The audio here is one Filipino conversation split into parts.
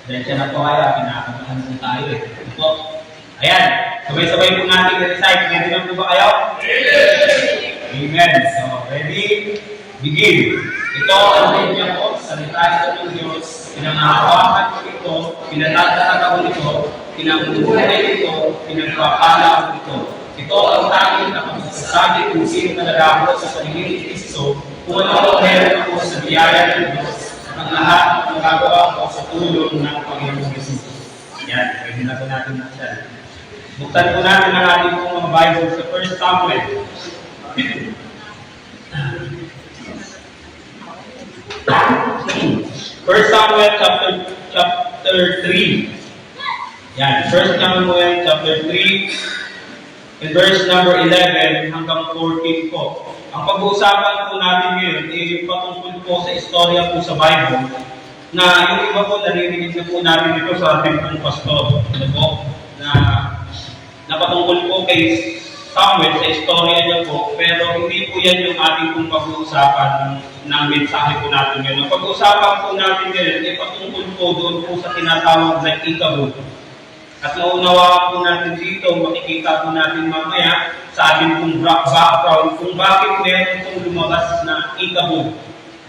Dahil siya na po kaya, pinakamahan po tayo eh. Ito. Ayan, sabay-sabay po natin i-recite. Ready na po ba kayo? Amen. So, ready? Begin. Ito ang Biblia po, salita ito ng Diyos. Pinangahawakan ko ito, pinatatatak ko ito, pinangungunan ito, pinagpapala ko ito. Ito ang tanging na pagsasabi kung sino talaga ako sa paligid ni Kristo, kung ano meron ako sa biyaya ng Diyos, ang lahat ng magagawa ko sa tulong ng Panginoong Jesus. Yan, pwede na po natin natin. Buksan po natin ang ating pong mga Bible sa 1 Samuel. 1 Samuel chapter 3. Yan, 1 Samuel chapter 3 and verse number 11 hanggang 14 po. Ang pag-uusapan po natin ngayon ay patungkol po sa istorya po sa Bible na yung iba po naririnig na po natin ito sa ating pong pastor. Ano po? Na patungkol po kay Samuel sa istorya niya po, pero hindi po yan yung ating pong pag-uusapan ng mensahe po natin ngayon. Ang pag-uusapan po natin ngayon ay patungkol po doon po sa tinatawag na Ikabod. At naunawaan po natin dito, makikita po natin mamaya sa ating pong background kung bakit meron pong lumabas na Ikabod.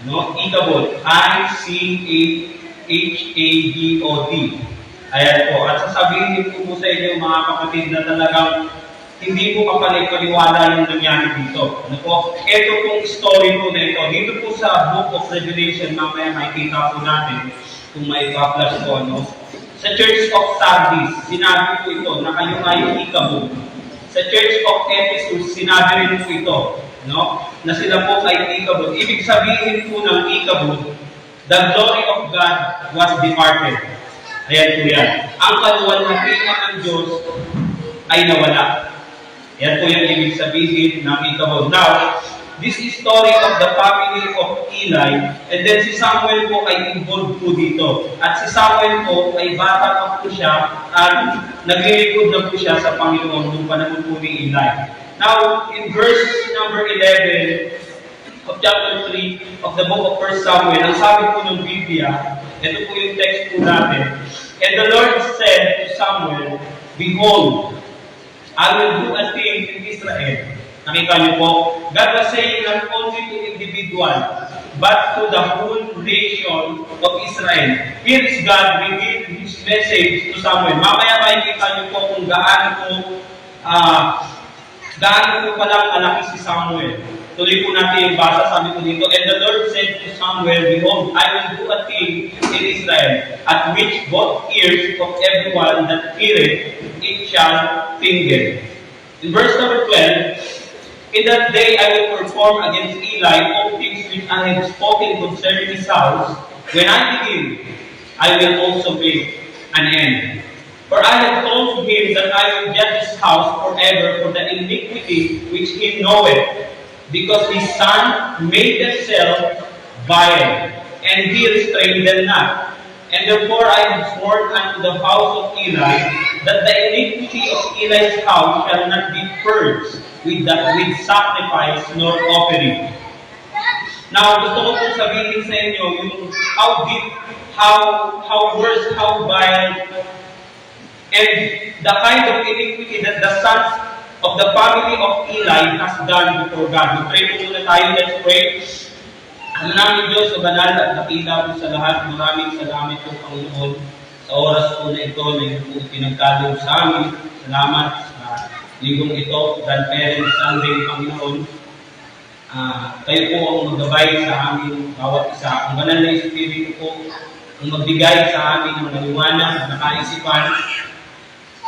No? Ikabod. I-C-A-H-A-B-O-D. Ayan po. At sasabihin po sa inyo mga kapatid na talagang hindi po kapalipaliwala yung nangyari dito. Ano po? Ito pong story po na ito. Dito po sa Book of Revelation, mamaya makikita po natin kung may flash po. Ano? Sa Church of Sardis, sinabi po ito na kayo ay Ikabod. Sa Church of Ephesus, sinabi rin po ito, no? Na sila po ay Ikabod. Ibig sabihin po ng Ikabod, the glory of God was departed. Ayan po yan. Ang kaluwalhatian ng Diyos ay nawala. Yan po yung ibig sabihin ng Ikabod. Now, this is story of the family of Eli, and then si Samuel po ay involved po dito. At si Samuel po ay bata pa po siya at naglilingkod na po siya sa Panginoon nung panahon po ni Eli. Now, in verse number 11 of chapter 3 of the book of 1 Samuel, ang sabi po ng Biblia, ito po yung text po natin, and the Lord said to Samuel, behold, I will do a thing in Israel. Nakita niyo po, God was saying not only to individual, but to the whole nation of Israel. Here is God revealing His message to Samuel. Mamaya makikita niyo po kung gaano po palang malaki si Samuel. Tuloy po natin yung basa, sabi ko dito, and the Lord said to Samuel, behold, I will do a thing in Israel, at which both ears of everyone that heareth it shall tingle. In verse number 12, in that day I will perform against Eli all things which I have spoken concerning his house. When I begin, I will also make an end. For I have told him that I will judge his house forever for the iniquity which he knoweth, because his son made themselves vile, and he restrained them not. And therefore I have sworn unto the house of Eli, that the iniquity of Eli's house shall not be purged with sacrifice nor offering. Now, gusto ko pong sabihin sa inyo yung how deep, how worse, how vile, and the kind of iniquity that the sons of the family of Eli has done before God. Pray po muna tayo. Let's pray. Ang namin Diyos sa banal at nakita po sa lahat, maraming salamat po Panginoon sa oras po na ito na ito po pinagkadong sa amin. Salamat sa linggong ito, Grandparents Sunday, Panginoon. Kayo po ang maggabay sa amin bawat isa. Ang banal na Espiritu po ang magbigay sa amin ng maliwanag na kaisipan,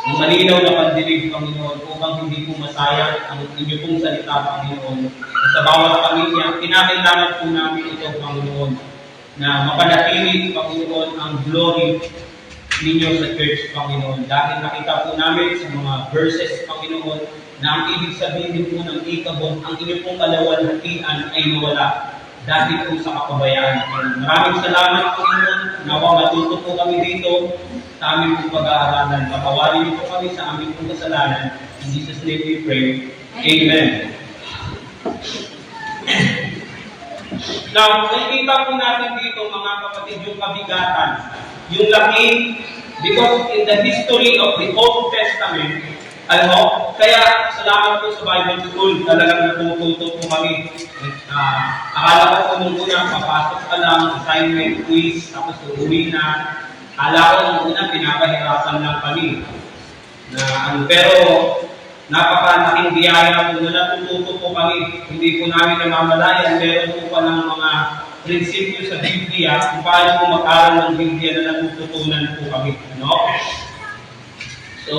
ng malinaw na pandinig, Panginoon, upang hindi po masayang ang inyo pong salita, Panginoon. Sa bawat pamilya, kinakailangan po namin ito, Panginoon, na mapanatili, Panginoon, ang glory ninyo sa church, Panginoon. Dahil nakita po namin sa mga verses, Panginoon, na ang ibig sabihin po ng Ikabod, ang inyo pong kalawalhatian ay nawala dahil po sa kapabayaan. Maraming salamat, Panginoon. Nawa matuto po kami dito sa aming pong pag-aaralan. Patawarin niyo po kami sa aming pong kasalanan. In Jesus' name we pray. Amen. Now, nakikita po natin dito, mga kapatid, yung kabigatan yung laki, because in the history of the Old Testament, alam mo, kaya salamat po sa Bible School, talagang natututo po kami. Akala ko nung una, papasok ka lang, assignment, quiz, tapos uuwi na. Akala ko nung una, pinapahirapan lang kami. Pero, napakalaking biyaya po na natututo po kami. Hindi po namin namamalayan, meron po pa ng mga prinsipyo sa Biblia kung paano po mag-aral ng Biblia na natututunan po kami. No? So,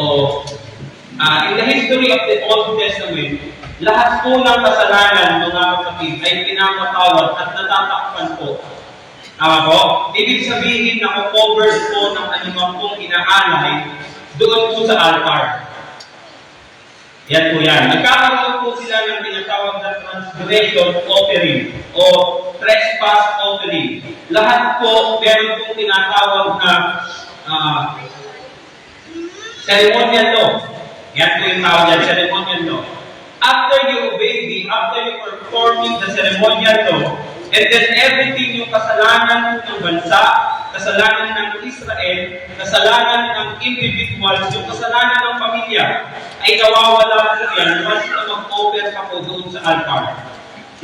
in the history of the Old Testament, lahat po ng kasalanan, mga kapatid, ay pinapatawad at natatakpan po. Tama po? Ibig sabihin na covered po ng anumang pong inaalay doon po sa altar. Yan po yan. Nagkakaroon po sila ng tinatawag na transgression offering o trespass offering. Lahat po, meron pong tinatawag na ceremonial law. Yan po yung tawag yan, ceremonial law. After you obey me, after you performing the ceremonial law, and then everything yung kasalanan ng bansa, kasalanan ng Israel, kasalanan ng individuals, yung kasalanan ng pamilya, ay nawawala po yan once na mag-offer ka po doon sa altar.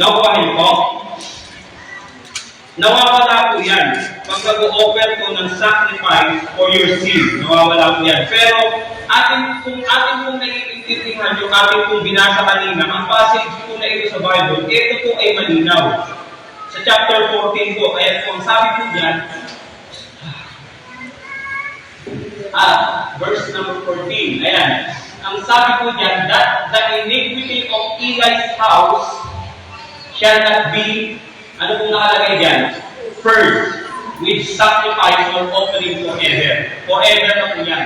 Naupahin po? Nawawala po yan pag mag-offer po ng sacrifice for your sin. Nawawala po yan. Pero kung atin pong naiintindihan yung ating pong binasa kanina, ang passage po na ito sa Bible, ito po ay malinaw. Sa chapter 14 po, kaya po ang sabi po dyan, verse number 14, ayan. Ang sabi po dyan, that the iniquity of Eli's house shall not be, ano pong nakalagay dyan? First, with sacrifice or offering forever. Forever na po yan.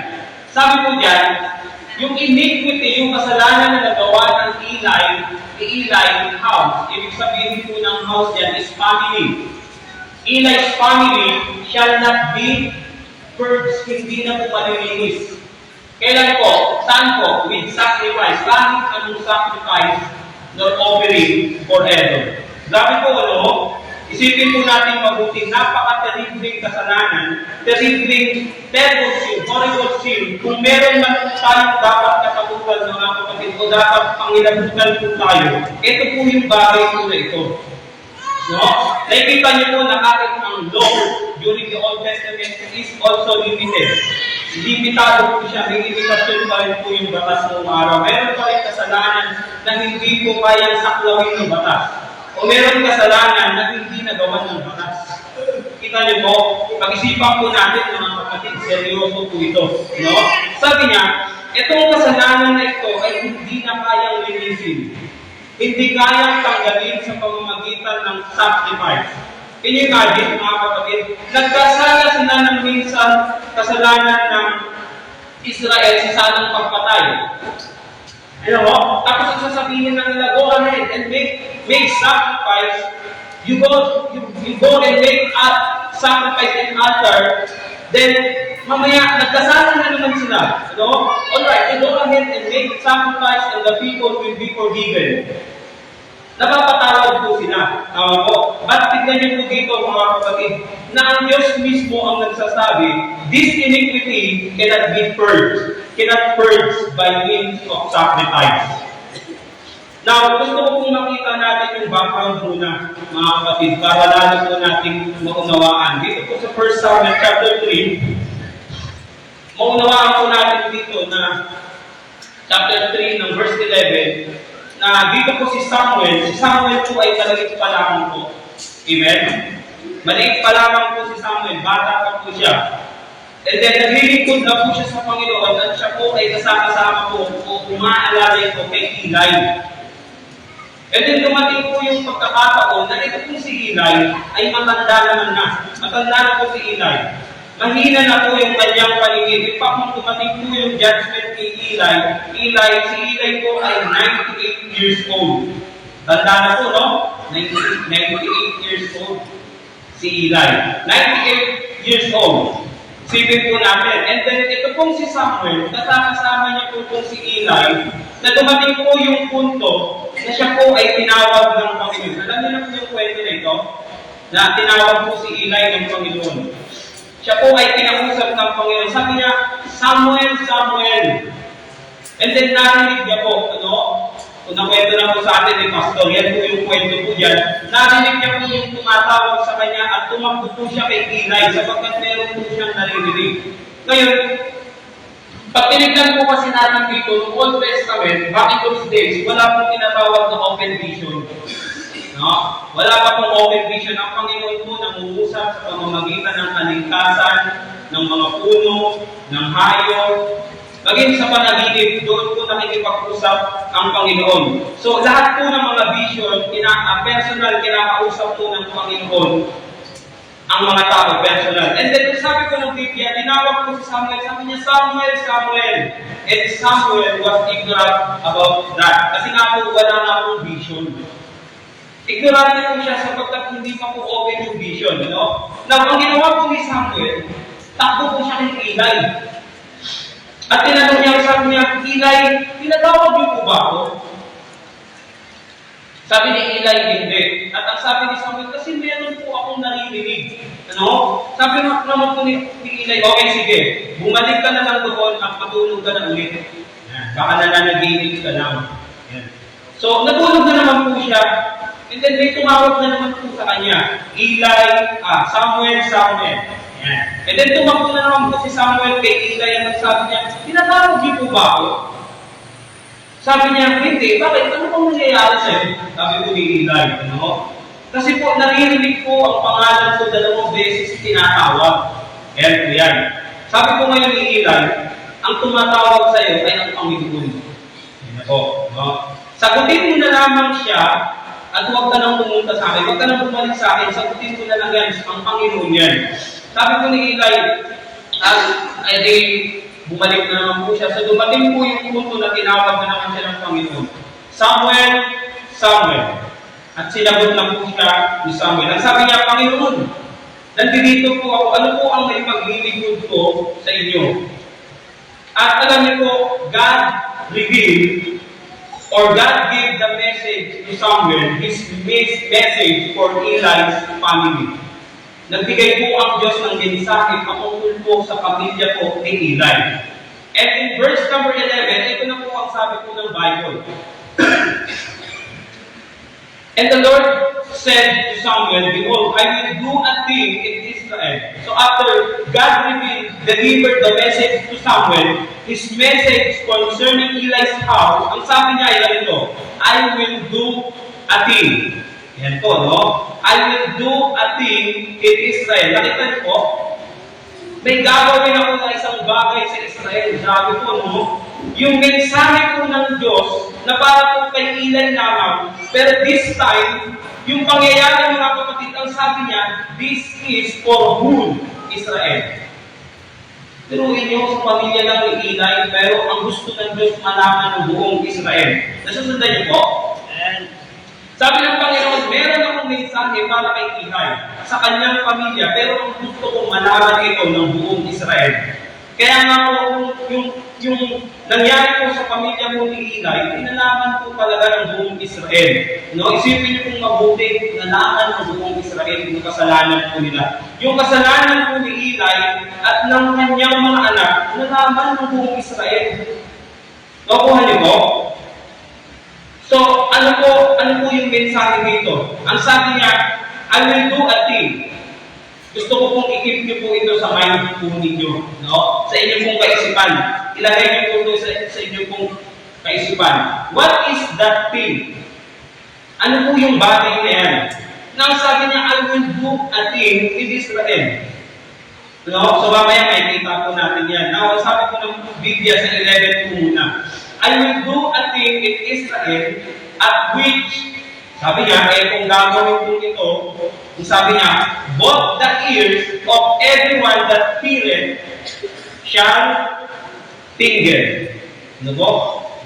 Sabi po dyan, yung iniquity, yung kasalanan na nagawa ng Eli house, ibig sabihin po ng house dyan is family. Eli's family shall not be purged, hindi na po malilinis. Kailan po? Saan po? With sacrifice. Kahit anong sacrifice nor offering forever. Grabe po, ano? Isipin po natin mabuti, napaka-terribling kasalanan, terribling, terrible sin, horrible sin. Kung meron man tayong dapat katakutan mga kapatid o dapat pangilabutan po tayo, ito po yung bagay po na ito. No? Nakikita niyo po na kahit ang law during the Old Testament is also limited. Limitado po siya, may limitasyon pa rin po yung batas ng araw. Meron pa rin kasalanan na hindi po kayang saklawin ng batas. O meron kasalanan na hindi nagawa ng batas. Kita niyo po, pag-isipan po natin mga kapatid, seryoso po ito. No? Sabi niya, itong kasalanan na ito ay hindi na kayang linisin. Hindi kayang tanggalin sa pamamagitan ng sacrifice. Can you imagine, mga kapatid? Nagkasala sila ng minsan kasalanan ng Israel sa sanang pagpatay. Ano mo? Tapos ang sasabihin na nila, go ahead and make sacrifice. You go and make sacrifice in altar. Then, mamaya, nagkasala na naman sila. No? Alright, you go ahead and make sacrifice and the people will be forgiven. Napapatawad po sila. Tama po. But tignan niyo po dito mga kapatid, na ang Diyos mismo ang nagsasabi, this iniquity cannot be purged. Cannot purge by means of sacrifice. Now, gusto ko pong makita natin yung background muna, mga kapatid, para lalo po natin maunawaan. Dito po sa 1 Samuel chapter 3, maunawaan po natin dito na chapter 3 ng verse 11, na dito po si Samuel po ay maliit pa lamang po. Amen? Maliit pa lamang po si Samuel, bata pa po siya. And then, naglilingkod na po siya sa Panginoon at siya po ay kasama-sama po o umaalalay po kay Eli. And then, dumating po yung pagkakataon na ito po si Eli ay matanda naman na. Matanda na po si Eli. Mahina na po yung kanyang paningin. In fact, kung dumating po yung judgment kay si Eli po ay 98 years old. Tanda na po, no? 98 years old si Eli. 98 years old. Sipin po natin. And then, ito pong si Samuel, kasama niya po si Eli, na dumating po yung punto na siya po ay tinawag ng Panginoon. Alam niyo na po yung kwento na ito? Na tinawag po si Eli ng Panginoon. Siya po ay kinausap ng Panginoon. Sabi niya, Samuel, Samuel. And then narinig niya po, kung nakwento na po sa atin ni Pastor, yan po yung kwento po dyan. Narinig niya po yung tumatawag sa kanya at tumakbo po siya kay Eli sapagkat meron po siyang naririnig. Ngayon, pag tinignan po kasi natin dito, noong Old Testament, back in those days, wala pong tinatawag na open vision. No? Wala pa pong open vision. Ang Panginoon po nangungusap sa pamamagitan ng kalingkasan, ng mga puno, ng hayop, maging sa panaginip, doon po nakikipag-usap ang Panginoon. So, lahat po ng mga vision, personal, kinakausap po ng Panginoon ang mga tao, personal. And then, sabi ko ng Biblia, tinawag ko si Samuel, sabi niya, Samuel, Samuel. And Samuel was ignorant about that. Kasi nga po, wala nga pong vision. Ignorant po siya sapagkat hindi pa po open yung vision. Now, ang ginawa po ni Samuel, takbo po siya ng Eli. At tinanong niya, sabi niya, Eli, tinatawag niyo po ba ako? Sabi ni Eli, hindi. At ang sabi ni Samuel, kasi meron po akong naririnig. Sabi naman po ni Eli, okay, sige, bumalik ka na lang doon at matulog ka na ulit. Baka nananaginip ka lang. So, natulog na naman po siya. And then may tumawag na naman po sa kanya. Samuel, Samuel. And then tumakbo na naman po si Samuel kay Eli at sabi niya, tinatawag niyo po ba ako? Sabi niya, hindi. Bakit? Ano pong nangyayari sa'yo? Sabi po ni Eli. Kasi po, naririnig po ang pangalan ko 2 beses tinatawag. Yan. Sabi po ngayon ni Eli, ang tumatawag sa'yo ay ang Panginoon. Sagutin mo na lamang siya at huwag ka nang pumunta sa akin. Huwag ka nang bumalik sa akin. Sagutin ko na lang yan. Ang Panginoon yan. Sabi ko ni Eli, bumalik na naman po siya. So dumating po yung punto na tinawag na naman siya ng Panginoon. Samuel, Samuel. At sinagot lang po siya ni Samuel. Ang sabi niya, Panginoon, nandito po ako. Ano po ang may paglilingkod ko sa inyo? At alam niyo po, God revealed or God gave the message to Samuel, his message for Eli's family. Nagbigay po ang Diyos ng mensahe patungkol po sa pamilya po ni Eli. And in verse number 11, ito na po ang sabi po ng Bible. And the Lord said to Samuel, behold, I will do a thing in Israel. So after God delivered the message to Samuel, his message concerning Eli's house, ang sabi niya ay ganito, I will do a thing. Yan po, I will do a thing in Israel. Nakita niyo po, may gagawin ako na isang bagay sa Israel. Sabi po, yung mensahe po ng Diyos na para po kay Eli lamang, pero this time, yung pangyayari mga kapatid, ang sabi niya, this is for whole Israel. Tiruin niyo sa pamilya ng Eli, pero ang gusto ng Diyos malaman ng buong Israel. Nasusundan niyo po? Sabi ng Panginoon, meron akong mensahe para kay Eli sa kanyang pamilya, pero ang gusto kong malaman ito ng buong Israel. Kaya nga po, yung nangyari po sa pamilya mo ni Eli, pinalaman po talaga ng buong Israel. Isipin niyo kung mabuti, nalaman ng buong Israel yung kasalanan po nila. Yung kasalanan po ni Eli at ng kanyang mga anak, nalaman ng buong Israel. Nakuha niyo po? So, ano po yung mensahe dito? Ang sabi niya, I will do a thing. Gusto ko pong i-keep niyo po ito sa mind po ninyo. Sa inyong pong kaisipan. Ilagay niyo po ito sa inyong pong kaisipan. What is that thing? Ano po yung bagay na yan? Nang sabi niya, I will do a thing in Israel. So, mamaya makikita po natin yan. Now, sabi ko ng Biblia sa 11 po muna. I will do a thing in Israel at which, sabi niya, kung gagawin po ito, sabi niya, both the ears of everyone that heareth shall tingle. Ano po?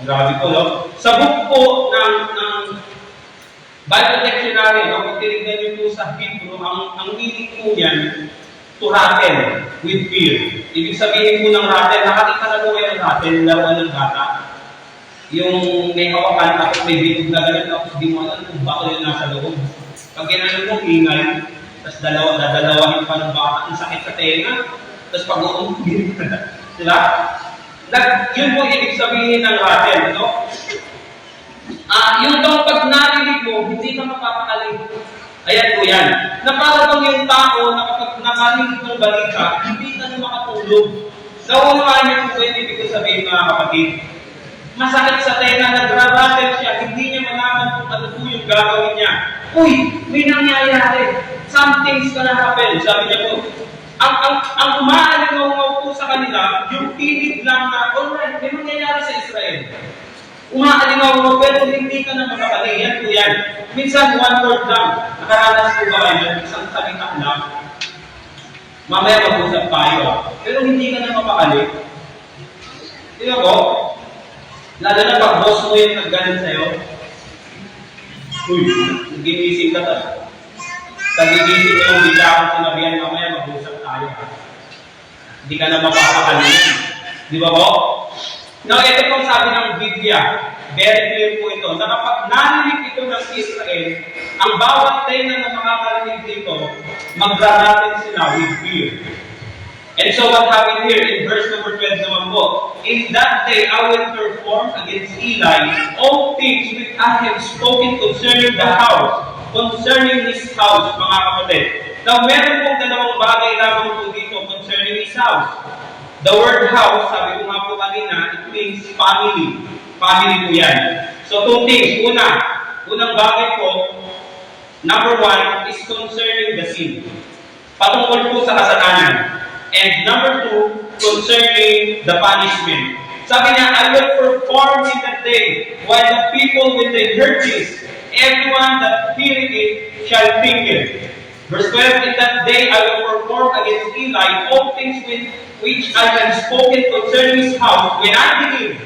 Grabe po, Sa book po ng Bible Dictionary, kung tinignan niyo po sa Hebrew, ang meaning po niyan, to rattle with fear. Ibig sabihin po ng rattle, nakakita na po kayo ng rattle, laruan ng bata. Yung may hawakan, tapos may bilog na ganun, tapos di mo alam kung bako yung nasa loob. Pag ginanong mo, ingay. Tapos dadalawahin pa ng bata, ang sakit sa tenga. Tapos pag-uungin ka na. Diba? Yun po ibig sabihin ng rattle, no? Yung daw pag narinig mo, hindi ka mapapakalig. Ayan po yan. Na para bang yung tao na kapag nakarinig ng balita, hindi ka na makatulog. Naunawaan niyo po yung ibig sabihin mga kapatid. Masakit sa tenga, nagra-rattle siya, hindi niya malaman kung ano po yung gagawin niya. Uy, may nangyayari. Something's gonna happen. Sabi niya po, ang umaalingaw po sa kanila, yung pilit lang na, alright, may mangyayari sa Israel. Umaalingaw mo, pero hindi ka na mapakali. Yan po yan. Minsan, one word lang. Nakaranas po ba kayo? Isang salita lang. Mamaya mag-usap tayo. Pero hindi ka na mapakali. Tingnan ko, lalo na pag boss mo yung naggalit sa'yo, uy, gigising ka tayo. Kagigising mo yung bigla kang sinabihan, mamaya mag-usap tayo. Hindi ka na mapapakali. Di ba po? Now, ito pong sabi ng Biblia, very clear po ito, na kapag narinig ito ng Israel, ang bawat tenga na makakarinig dito, magrarating sila with fear. And so what happened here in verse number 12 naman po, in that day I will perform against Eli all things which I have spoken concerning the house, concerning his house, mga kapatid. Now, meron pong dalawang bagay lamang po dito concerning his house. The word house, sabi ko nga po kanina, it means family. Family po yan. So, two things. Unang bagay po, number one is concerning the sin. Patungkol po sa kasalanan. And number two, concerning the punishment. Sabi niya, I will perform in that day, while the people when they heard this, everyone that heareth it shall think it. Verse 12, in that day I will perform against Eli all things which I have spoken concerning his house when I begin.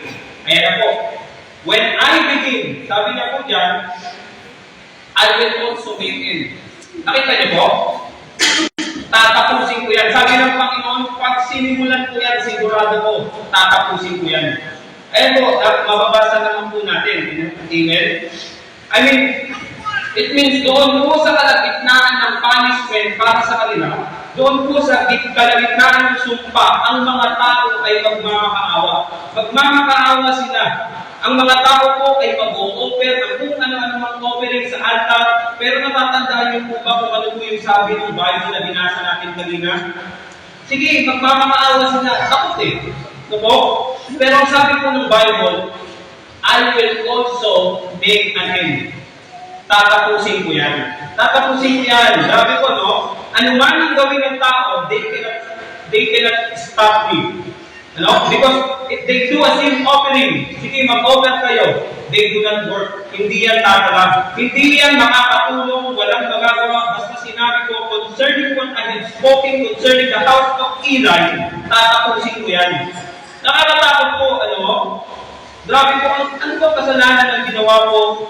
Ayan na po. When I begin, sabi niya po dyan, I will also make end. Nakita niyo po? Tatapusin ko yan. Sabi ng Panginoon, pag sinimulan ko yan, sigurado ko, tatapusin ko yan. Ayan po, mababasa naman po natin. Amen? I mean, it means doon po sa kalagitnaan ng punishment para sa kanila, doon po sa kalagitnaan ng sumpa, ang mga tao ay magmamakaawa. Magmamakaawa sila. Ang mga tao po ay mag-o-offer ng kung ano-ano mang offering sa altar. Pero natatandaan niyo po ba kung ano po yung sabi ng Bible na binasa natin kanina? Sige, magmamakaawa sila. Takot eh. No po? Pero ang sabi po ng Bible, I will also make an end. Tatapusin ko yan. Tatapusin ko yan. Sabi ko, no? Ano man ang gawin ng tao, they cannot stop me. Ano? Because if they do a sin offering, sige, mag-offer kayo, they do not work. Hindi yan tatalag. Hindi yan makakatulong, walang magagawa. Basta sinabi ko, concerning what I have spoken concerning the house of Eli, tatapusin ko yan. Nakakatakot po, ano? Grabe po, ano ba kasalanan ang ginawa ko?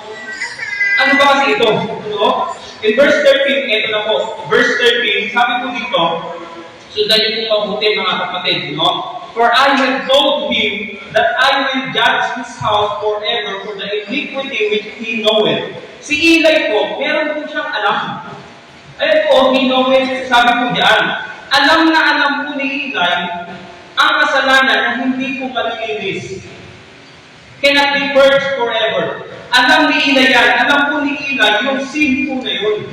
Ano ba kasi ito? Ano? In verse 13, ito na po. Verse 13, sabi po dito, sundan niyo po mabuti mga kapatid, no? For I have told him that I will judge his house forever for the iniquity which he knoweth. Si Eli po, meron po siyang alam. Ayun po, he knoweth, sabi po diyan, alam po ni Eli ang kasalanan na hindi po malilinis. Cannot be purged forever. Alam ni Eli yan. Alam po ni Eli yung sin po na yun.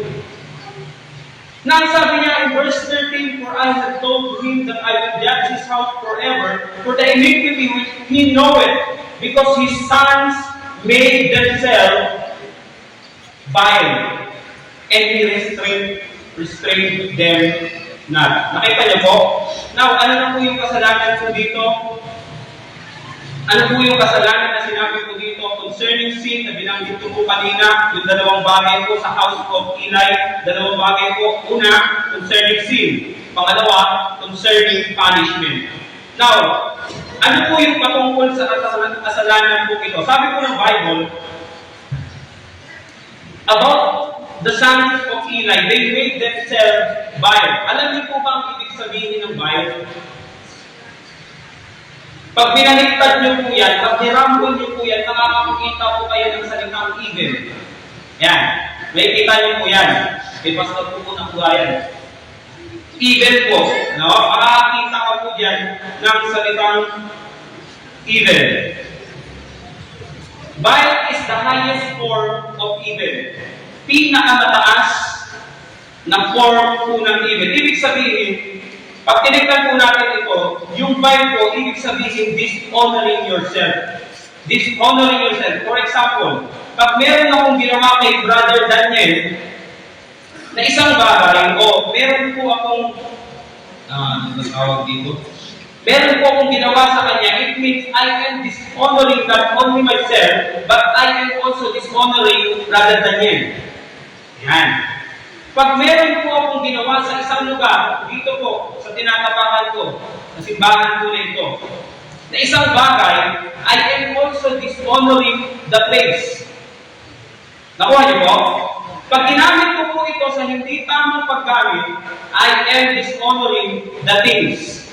Nang sabi niya in verse 13, for I have told him that I will judge his house forever for the iniquity which he knoweth, because his sons made themselves vile, and he restrained them not. Nakita niyo po? Now, ano na po yung kasalanan po dito? Ano po yung kasalanan na sinabi ko dito concerning sin na binanggit ko po kanina, yung dalawang bagay po sa house of Eli, dalawang bagay po, una, concerning sin, pangalawa, concerning punishment. Now, ano po yung patungkol sa kasalanan po ito? Sabi po ng Bible, about the sons of Eli, they made themselves vile. Alam niyo po ba ang ibig sabihin ng vile? Pag binaliktad niyo po yan, pag nirambol niyo po yan, nakakakita po kayo ng salitang evil. Yan. May kita niyo po yan. May pastor po ng buhayan. Evil po. No? Makakita ka po dyan ng salitang evil. Bile is the highest form of evil. Pinakamataas na form po ng evil. Ibig sabihin, pag tinignan po natin ito, yung bile po, ibig sabihin dishonoring yourself. Dishonoring yourself. For example, pag meron akong ginawa kay Brother Daniel na isang bagay, o meron po akong tawag dito, meron po akong ginawa sa kanya, it means I am dishonoring not only myself, but I am also dishonoring Brother Daniel. Yan. Pag meron po akong ginawa sa isang lugar, dito po, sa tinatapakan ko, sa simbahan po na ito, na isang bagay, I am also dishonoring the place. Nakuha niyo po? Pag ginamit ko po ito sa hindi tamang paggamit, I am dishonoring the things.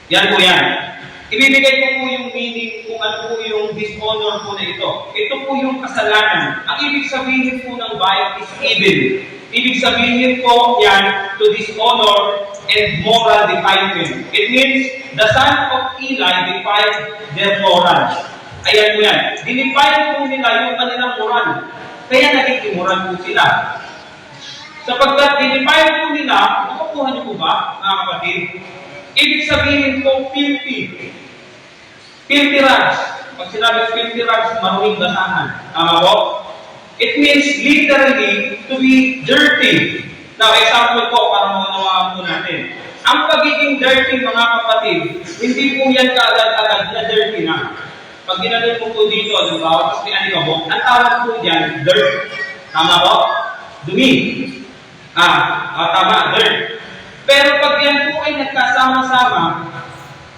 Yan po yan. Ibibigay ko po yung meaning kung ano po yung dishonor po na ito. Ito po yung kasalanan. Ang ibig sabihin po ng bile is evil. Ibig sabihin po yan to dishonor and moral defilement. It means the son of Eli defiled their moral. Ayan po yan. Dinefile po nila yung kanilang moral. Kaya naging immoral po sila. Sapagkat dinefile po nila, nakukuha niyo po ba, mga kapatid? Ibig sabihin po, filthy. Filthy rags. Pag sinabi filthy rags, maruing basahan. Tama po? It means literally to be dirty. Now, example po para maunawaan po natin. Ang pagiging dirty, mga kapatid, hindi po yan kaagad-agad na dirty na. Pag ginagay mo po dito, diba, tapos may alikabok, ang tawag po dyan, dirt. Tama po? Dumi. Tama, dirt. Pero pag yan po ay nagkasama-sama,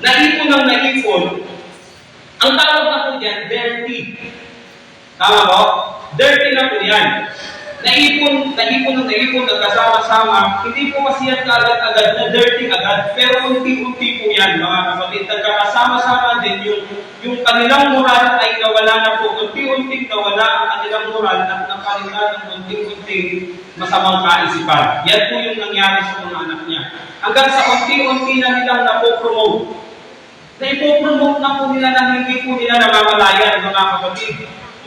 naipon ng naipon, ang tawag na po dyan, dirty. Tama po? Dirty na po yan. Naipon ng naipon, nagkasama-sama, hindi po kasi yan kaagad-agad na dirty agad, pero unti-unti po yan, mga kapatid. Nagkakasama-sama din yung kanilang moral ay nawala na po. Unti-unting nawala ang kanilang moral at napalitan ng unti-unting masamang kaisipan. Yan po yung nangyari sa mga anak niya. Hanggang sa unti-unti na nilang napopromote. Na-ipopromote na po nila na hindi po nila namamalayan, mga kapatid.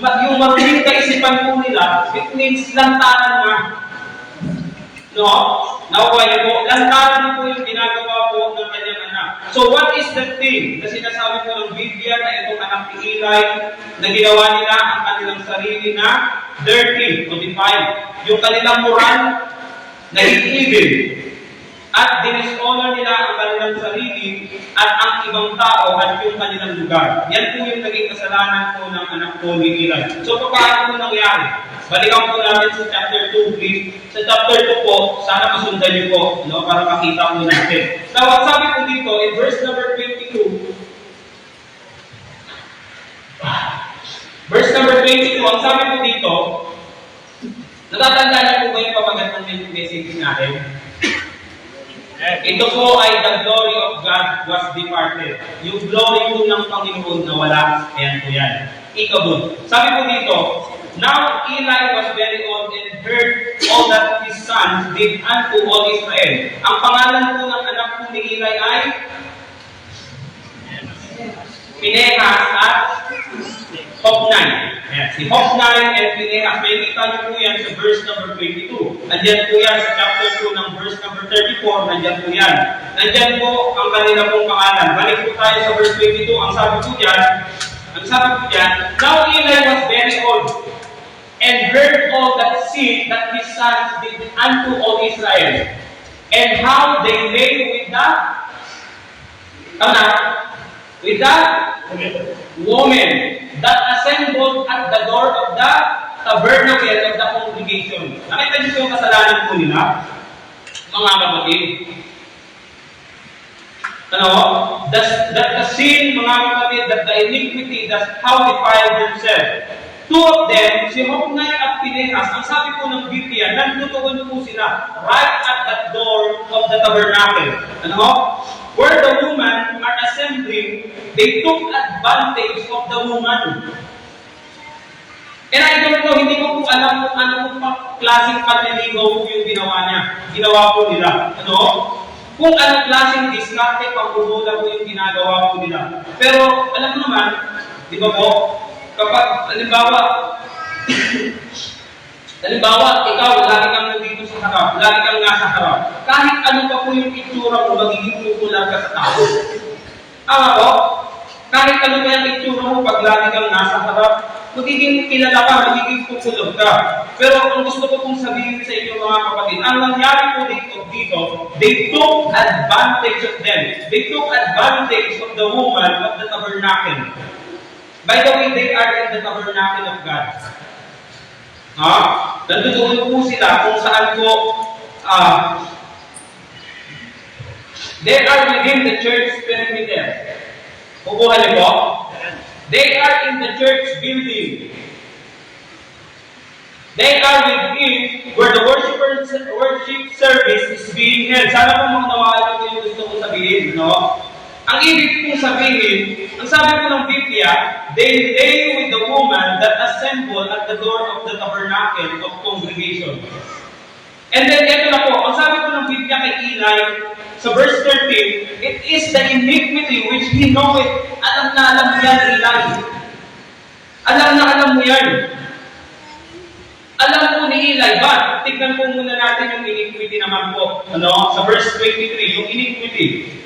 Yung maruling kaisipan po nila, it means lantaran na. No? Nakuha niyo po, lantaran na po yung ginagawa po ng kanyang anak. So what is the thing na sinasabi po ng Biblia na itong anak ni Eli na ginawa nila ang kanilang sarili na dirty o defiled? Yung kanilang moral na evil. At dinishonor nila ang kanilang sarili at ang ibang tao at yung kanilang lugar. Yan po yung naging kasalanan po ng anak po ni Eli. So, paano po nangyari? Balikan po natin sa chapter 2, please. Sa chapter 2 po, sana masundan niyo po, no, para makita po natin. Now, at sabi po dito, in verse number 22, ang sabi po dito, natatanda na po ba yung pamagat ng message natin? Ito po ay the glory of God was departed. Yung glory po ng Panginoon na wala. Ayan po yan. Ikabud. Sabi po dito, now Eli was very old and heard all that his sons did unto all Israel. Ang pangalan po ng anak po ni Eli ay Pinehas at Hophni. Si Hophni and Pinehas. May kita niyo po yan sa verse number 22. Nandiyan po yan sa chapter 2 ng verse number 34. Nandiyan po yan. Nandiyan po ang kanila pong pangalan. Balik po tayo sa verse 22. Ang sabi po dyan, now Eli was very old and heard all that sin that his sons did unto all Israel, and how they lay with the woman that assembled at the door of the tabernacle of the congregation. Nakita niyo yung kasalanan po nila, mga kapatid. The sin, mga kapatid, that the iniquity, that's how they defiled themselves. Two of them, si Hophni at Pinehas, ang sabi po ng Biblia, nagtutuon po sila right at that door of the tabernacle. Where the women are assembling, they took advantage of the woman. And I don't know, hindi ko po alam kung ano po klaseng panliligaw po yung ginawa niya. Ginawa po nila. Ano? Kung anong klaseng diskarte, pangbubola po yung ginagawa po nila. Pero, alam mo naman, di ba po, kapag, halimbawa, ikaw, lagi kang nandito sa harap, lagi kang nasa harap, kahit ano pa po yung itsura mo, magiging tutulan ka sa tao. Tama po? Kahit ano pa yung itsura mo, pag lagi kang nasa harap, magiging kilala ka, magiging tutulog ka. Pero kung gusto ko pong sabihin sa inyo mga kapatid, ang nangyari po dito, they took advantage of them. They took advantage of the woman of the tabernacle. By the way, they are in the tabernacle of God. Nandoon po sila kung saan po they are within the church perimeter. Kukuha niyo po? They are in the church building. They are within where the worship service is being held. Sana po maunawaan ko yung gusto ko sabihin, no? Ang ibig kong sabihin, ang sabi ko ng Biblia, they lay with the woman that assemble at the door of the tabernacle of congregation. And then, ito na po, ang sabi ko ng Biblia kay Eli, sa verse 13, it is the iniquity which he knoweth. Alam na alam mo yan, Eli. Alam na alam mo yan. Alam po ni Eli, ba? Tignan po muna natin yung iniquity naman po. Ano? Sa verse 23, yung iniquity.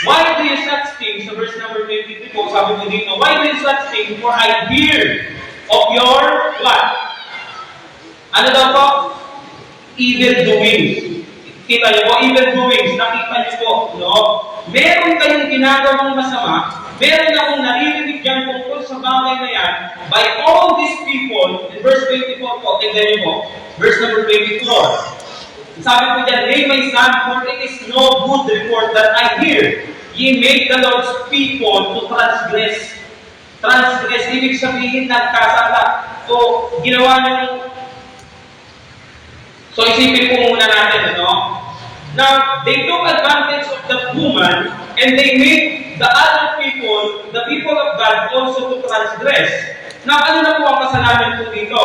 Why do you such things? Sa verse number 23 po, sabi ko dito, why do you such things? For I hear of your what? Ano daw po? Evil doings. Kita niyo po, evil doings. Nakita niyo po, no? Meron kayong ginagawang masama, meron akong naririnig dyan tungkol sa bagay na yan, by all these people, in verse 24 po, tignan niyo po, verse number 24. Sabi ko dyan, nay my son, for it is no good report that I hear. Ye make the Lord's people to transgress. Transgress, ibig sabihin nagkasala. So, ginawa nyo. So, isipin po muna natin, ano? Now, they took advantage of that woman and they made the other people, the people of God, also to transgress. Now, ano na po ang kasalanan po dito?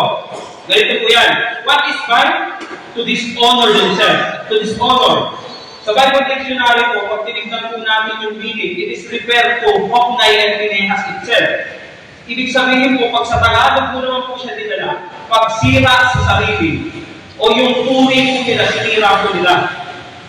Ganito po yan. What is fine? To dishonor themselves. To dishonor. Sa Bible Dictionary po, pag tinignan po namin yung meaning, it is referred to Hophni and Phinehas itself. Ibig sabihin po, pag sa Tagalog po naman po siya dinala, pagsira sa sarili, o yung turi po nila, sinira po nila.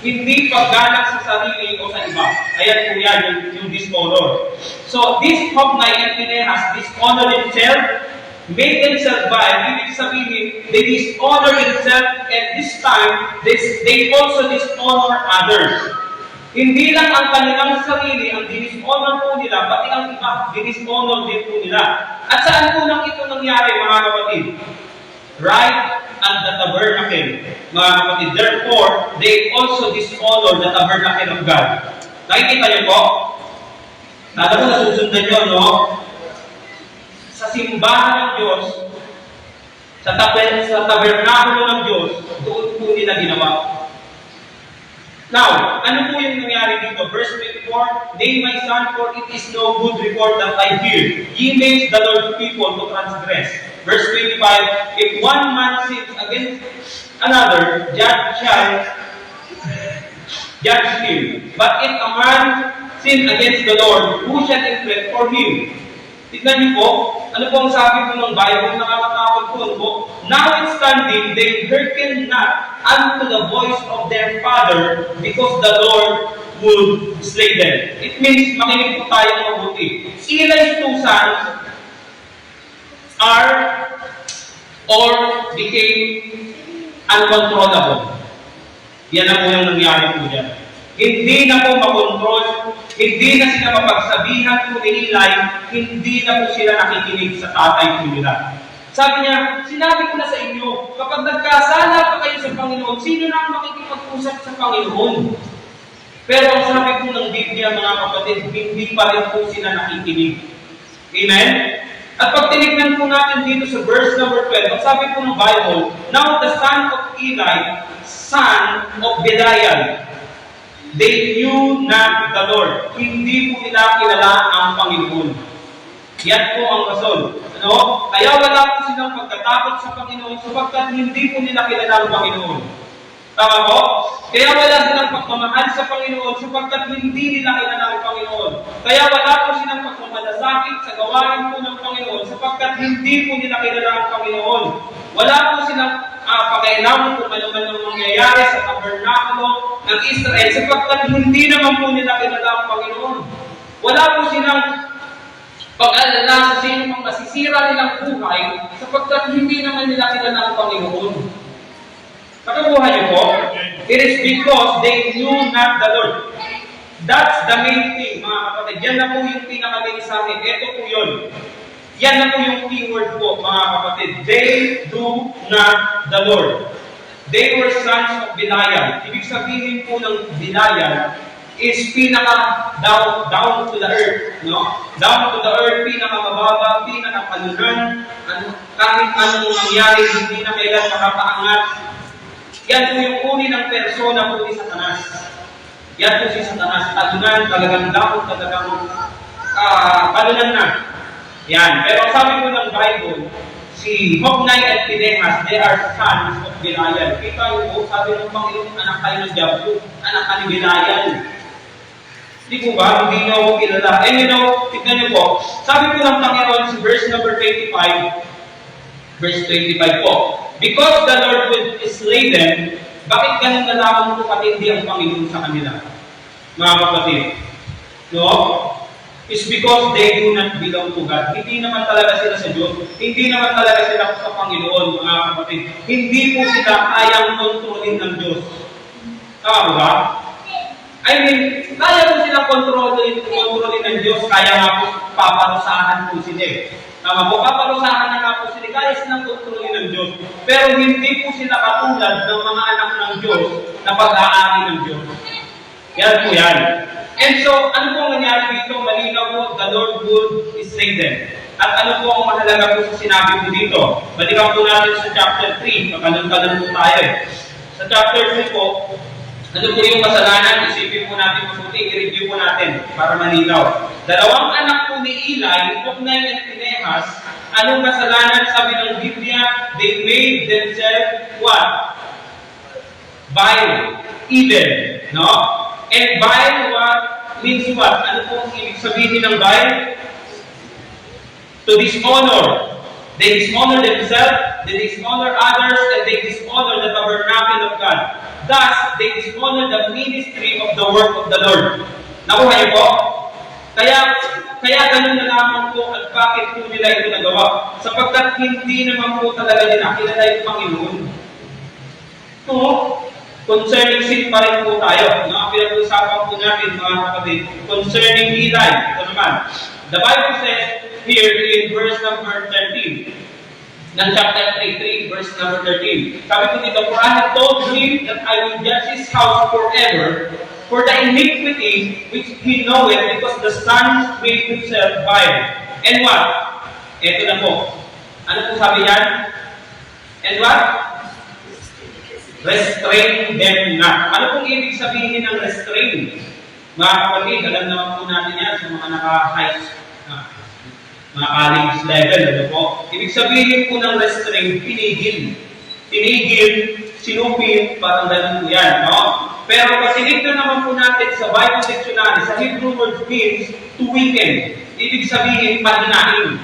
Hindi pagganak sa sarili o sa iba. Ayan po yan, yung dishonor. So, this Hophni and Phinehas dishonor themselves, made themselves vile. Ibig sabihin, they dishonor themselves, and this time, they also dishonor others. Hindi lang ang kanilang sarili ang dishonor po nila, pati ang iba, dishonor din po nila. At saan po nang ito nangyari, mga kapatid? Right at the tabernacle, mga kapatid. Therefore, they also dishonor the tabernacle of God. Nakikita niyo po? Nada po nasusundan niyo, no? Sa simbahan ng Diyos, sa tabernakulo ng Diyos, doon po nila ginawa. Now, ano po yung nangyari dito? Verse 24, nay my son, for it is no good report that I hear. Ye make the Lord's people to transgress. Verse 25, if one man sins against another, judge him. But if a man sin against the Lord, who shall inflict for him? Tignan niyo po, ano po ang sabi po ng Bible, nakakatakot po, ano po? Notwithstanding, they hearken not unto the voice of their father, because the Lord would slay them. It means, makinig po tayo ng mabuti. Eli's two sons are or became uncontrollable. Yan na po yung nangyari po dyan. Hindi na po makontrol, hindi na sila mapagsabihan po ni Eli, hindi na po sila nakikinig sa tatay po nila. Sabi niya, sinabi ko na sa inyo, kapag nagkasala pa kayo sa Panginoon, sino na ang makikipag-usap sa Panginoon? Pero ang sabi po ng Biblia, mga kapatid, hindi pa rin po sila nakikinig. Amen? At pag tinignan po natin dito sa verse number 12, ang sabi po ng Bible, now the son of Eli, son of Belial, they knew not the Lord. Hindi po nila kilala ang Panginoon. Yan po ang rason. Ano? Kaya wala po silang pagkatakot sa Panginoon sapagkat hindi po nila kilala ang Panginoon. Tama po? Kaya wala silang pagmamahal sa Panginoon sapagkat hindi nila kilala ang Panginoon. Kaya wala po silang pagmamalasakit sa gawain po ng Panginoon sapagkat hindi po nila kilala ang Panginoon. Wala po silang pakialam kung ano man ang mangyayari sa tabernakulo ng Israel sapagkat hindi naman po nila kilala ang Panginoon. Wala po silang pag-alala sa sino pang masisira nilang buhay sapagkat hindi naman nila kilala ang Panginoon. Nakabuhay niyo po? It is because they knew not the Lord. That's the main thing, mga kapatid. Yan na po yung pinaka-mensahe. Ito po yun. Yan na po yung keyword po, mga kapatid. They do not the Lord. They were sons of Belial. Ibig sabihin po ng Belial is down to the earth. No? Down to the earth, pinaka-mababa, pinaka-kalunan. Kahit anong nangyari, hindi na kailan makapaangat. Yan po yung uri ng persona po ni Satanas. Yan po si Satanas. Kalunan, talagang down, talagang kalunan na. Yan. Pero sabi po ng Bible, si Hophni at Phinehas, they are sons of Belial. Kita yung po, sabi ng Panginoon, anak kayo ng Diablo, anak ka ni Belial. Hindi po ba? Hindi niyo ako kilala. And you know, tignan niyo po, sabi po ng Panginoon sa verse number 25, verse 25 po, because the Lord will slay them, bakit ganun na lamang po patindi ang Panginoon sa kanila? Mga kapatid. No? It's because they do not belong to God. Hindi naman talaga sila sa Diyos. Hindi naman talaga sila sa Panginoon, mga kapatid. Hindi po sila kayang kontrolin ng Diyos. Tama ba? I mean, kaya po sila kontrolin ng Diyos, kaya nga po paparusahan po sila. Tama po, paparusahan na nga po sila, kaya silang kontrolin ng Diyos. Pero hindi po sila katulad ng mga anak ng Diyos na pag-aari ng Diyos. Yan po yan. And so, ano po ang nangyari dito? Malinaw po, the Lord would slay them. At ano po ang mahalaga po sa sinabi po dito? Balikan po natin sa chapter 3, pagkalan po tayo Sa chapter 3 po, ano po yung kasalanan? Isipin po natin mabuti, i-review po natin para malinaw. Dalawang anak po ni Eli, Hophni at Phinehas, anong kasalanan? Sabi ng Biblia, they made themselves what? Vile, evil, no? And vile what? Means what? Ano po ang ibig sabihin ng vile? To dishonor. They dishonor themselves, they dishonor others, and they dishonor the tabernacle of God. Thus, they dishonor the ministry of the work of the Lord. Nakuha niyo po? Kaya ganun na lamang po at bakit po nila ito nagawa. Sapagkat hindi naman po talaga nila kilala yung Panginoon. No? Concerning sin pa rin po tayo. Pinag-usapan po natin, mga kapatid, concerning Eli. Ito naman. The Bible says here in verse number 13, ng chapter 3, verse number 13. Sabi ko dito, for I have told him that I will judge his house forever for the iniquity which he knoweth, because the son made himself vile. And what? Ito na po. Ano po sabi yan? And what? Restrain them not. Ano pong ibig sabihin ng restrain? Mga kapatid, alam naman po natin yan sa mga naka-high mga college level, ano po? Ibig sabihin po ng restraint, pinigil. Tinigil, sinupin, parang ganun po yan, no? Pero pag tinignan naman po natin sa Bible Dictionary, sa Hebrew word means to weaken. Ibig sabihin, pahinain.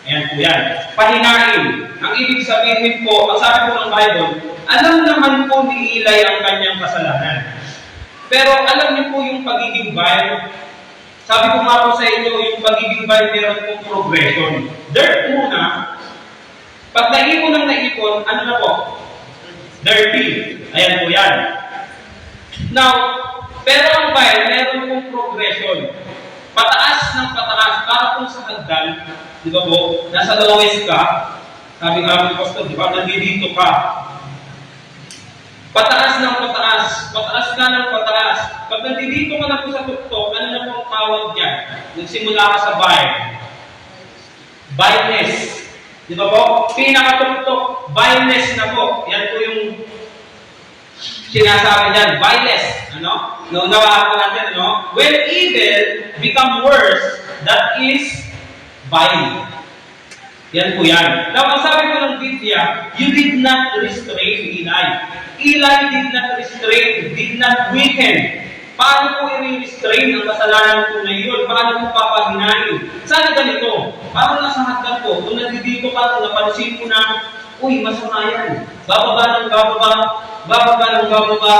Ayan po yan. Pahinain. Ang ibig sabihin po, ang sabi po ng Bible, alam naman po ni Eli ang kanyang kasalanan. Pero alam niyo po yung pagiging vile. Sabi ko nga po sa inyo, yung pagiging vile meron pong progression. Dirt muna, pag naipon ng naipon, ano na po? Dirty. Ayan po yan. Now, pero ang vile, meron pong progression. Pataas ng pataas, para pong sa hagdan, di ba po, nasa lowest ka, sabi nga po, Pastor, di ba, nandito ka. Pataas ng pataas, pataas ka ng pataas. Pag nandito ka na po sa tuktok, ano na po ang tawag dyan? Nagsimula ka sa vile. Vileness. Di ba po? Pinakatuktok, vileness na po. Yan po yung sinasabi dyan, vileness. Ano? Naunawaan po natin, ano? When evil become worse, that is vile. Yan po yan. Now, ang sabi ko ng Biblia, you did not restrain Eli. Eli did not restrain, did not weaken. Paano po i-restrain ang kasalanan po na yun? Paano po papahinain? Sana ganito, parang nasa hagdan po, kung nandito pa, napansin po na, uy, masama yan. Bababa ng bababa, bababa ng bababa,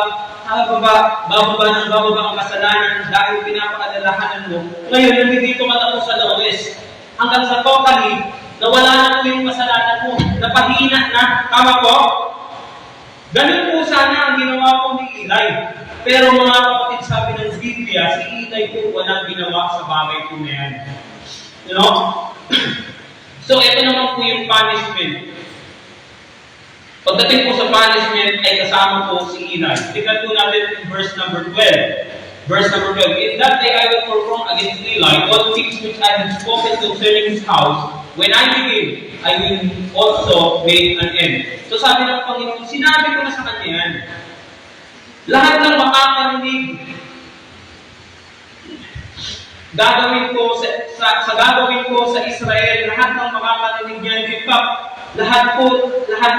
bababa ng bababa ang kasalanan dahil pinapakadalahanan mo. Ngayon, nandito matapos sa lowes. Hanggang sa totally, nawala na po yung kasalanan mo. Napahina na. Tama po? Ganun po sana ang ginawa po ni Eli. Pero mga kapatid, sabi ng Biblia, si Eli po walang ginawa sa bagay po na yan. You know? So, ito naman po yung punishment. Pagdating po sa punishment ay kasama po si Eli. Tingnan po natin yung verse number 12. Verse number 12. In that day I will perform against Eli all things which I have spoken concerning his house. When I begin, I will also make an end. So sabi ng Panginoon, sinabi ko na sa kanya yan. Lahat ng makakarinig, gagawin ko sa gagawin ko sa Israel, lahat ng makakarinig niyan, in fact, lahat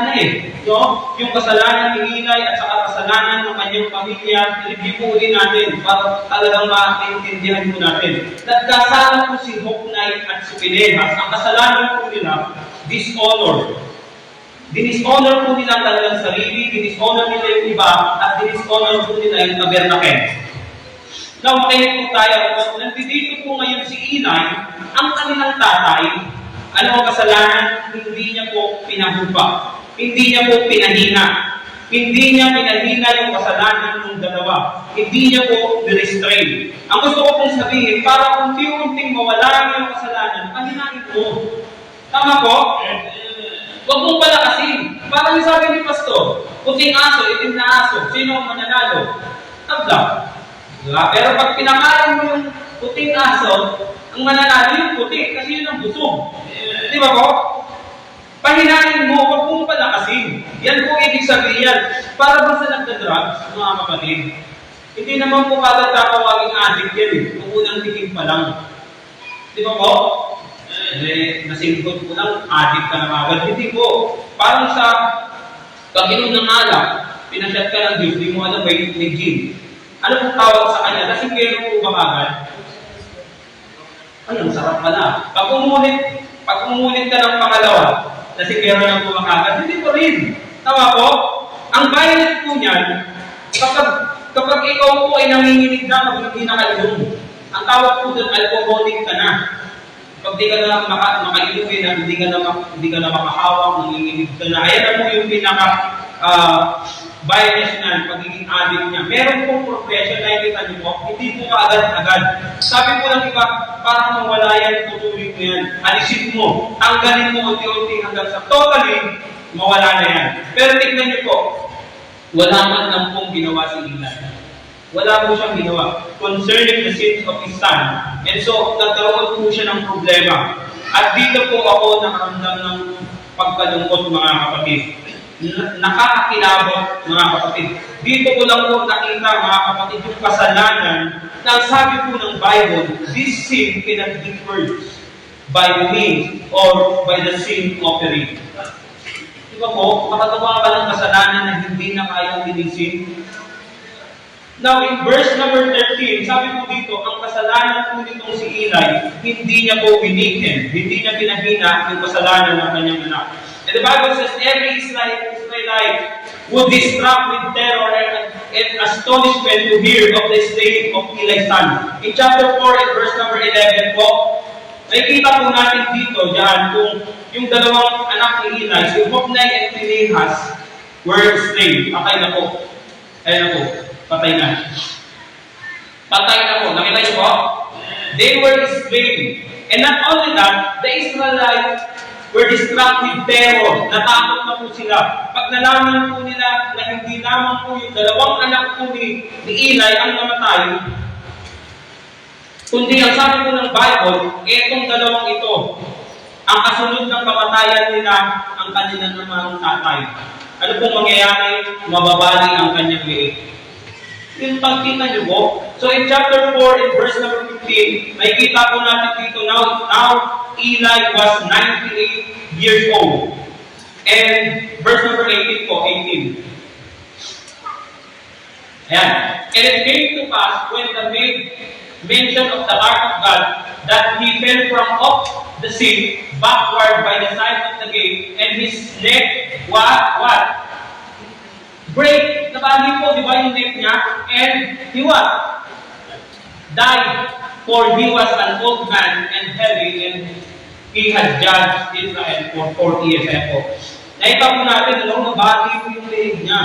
na eh. No? Yung kasalanan ni Eli at saka kasalanan ng kanyang pamilya, i-review po ulit natin para talagang maintindihan po natin. Nagkasala po si Hophni at si Phinehas. Ang kasalanan po nila, dishonor. Dishonor po nila talagang sarili, dishonor nila yung iba, at dishonor po nila yung tabernakel. Now, makinig po tayo. Nandito po ngayon si Eli, ang kanilang tatay. Ano ang kasalanan? Hindi niya po pinahupa. Hindi niya po pinahina. Hindi niya pinahina yung kasalanan ng dalawa. Hindi niya po nirestrain. Ang gusto ko pong sabihin, para unti-unting mawala yung kasalanan, pahinain mo. Tama po? Huwag mong palakasin. Parang yung sabi ni Pastor, puting aso, itim na aso, sino ang mananalo? Tabla. Diba? Pero pag pinakain mo yung puting aso, ang mananalo yung puti, kasi yun ang busog. Di ba po? Pahinain mo, huwag mong palakasin. Yan po ibig sabihin. Para ba sa nagda-drugs, mga kapatid? Hindi naman po kagad tatawaging addict yan eh. Kung unang tingin pa lang. Di ba po? Nasingkot po lang, addict ka na agad. Hindi po. Parang sa pag-inom ng alak, pinasyat ka ng Diyos, di mo alam may gin. Ano pong tawag sa kanya? Nasingkero po ba agad? Ay, ang sarap pala. Pag umulit ka ng pangalawa, nasingkero ng pumakagad, hindi po rin. Tama po? Ang violent po niyan, kapag ikaw po ay nanginginig na, pag hindi na kayo, ang tawag po doon, alcoholic ka na. Pag di ka na makainuwi na, hindi ka na makahawak, nanginginig ka na. Ayan na po yung violence niya, pagiging addict niya. Meron pong profession na ikita niyo po, hindi po kaagad-agad. Sabi po ng iba, parang mawala yan, tutuloy mo yan. Alisin mo, tanggalin mo unti-unti hanggang sa totally, mawala na yan. Pero tignan niyo po, wala man lang pong ginawa si Eli. Wala po siyang ginawa concerning the sins of his son. And so, nagkaroon po siya ng problema. At dito po ako nakaramdam ng pagkalungkot, mga kapatid. Nakakakilabot, mga kapatid. Dito ko lang po nakita, mga kapatid, yung kasalanan na sabi po ng Bible, this sin cannot be purged by the means or by the sin offering. Diba po, makagawa ka ng kasalanan na hindi na kayang linisin. Now, in verse number 13, sabi po dito, ang kasalanan po nitong si Eli, hindi niya po winikin, hindi niya pinahina yung kasalanan ng kanyang anak. And the Bible says, every Israelite would be struck with terror and astonishment to hear of the slaying of Eli's son. In chapter 4 and verse number 11 po, nakikita po natin dito, dyan, kung yung dalawang anak ni Eli, si Hophni and Phinehas, were slain. Patay na po. Ayan na po. Patay na. Patay na po. Nakita niyo po? They were slain. And not only that, the Israelites were distracted with terror. Natakot na po sila. Pag nalaman po nila na hindi lamang po yung dalawang anak po ni Eli ang namatay, kundi ang sabi po ng Bible, etong dalawang ito, ang kasunod ng kamatayan nila ang kanilang namang tatay. Ano pong mangyayari? Mababali ang kanyang liit. Yung pagkita niyo po. So in chapter 4, in verse number 15, nakikita po natin dito, now Eli was 98 years old. And verse number 18 po, 18. Ayan. And it came to pass when the maid mention of the ark of God that he fell from off the sea backward by the side of the gate, and his neck what? Break. Nabali po, di ba yung neck niya? And he what? Died. For he was an old man and heavy, and he had judged Israel for 40 years. Ayan po. Nakita po natin, nabali po yung leg niya.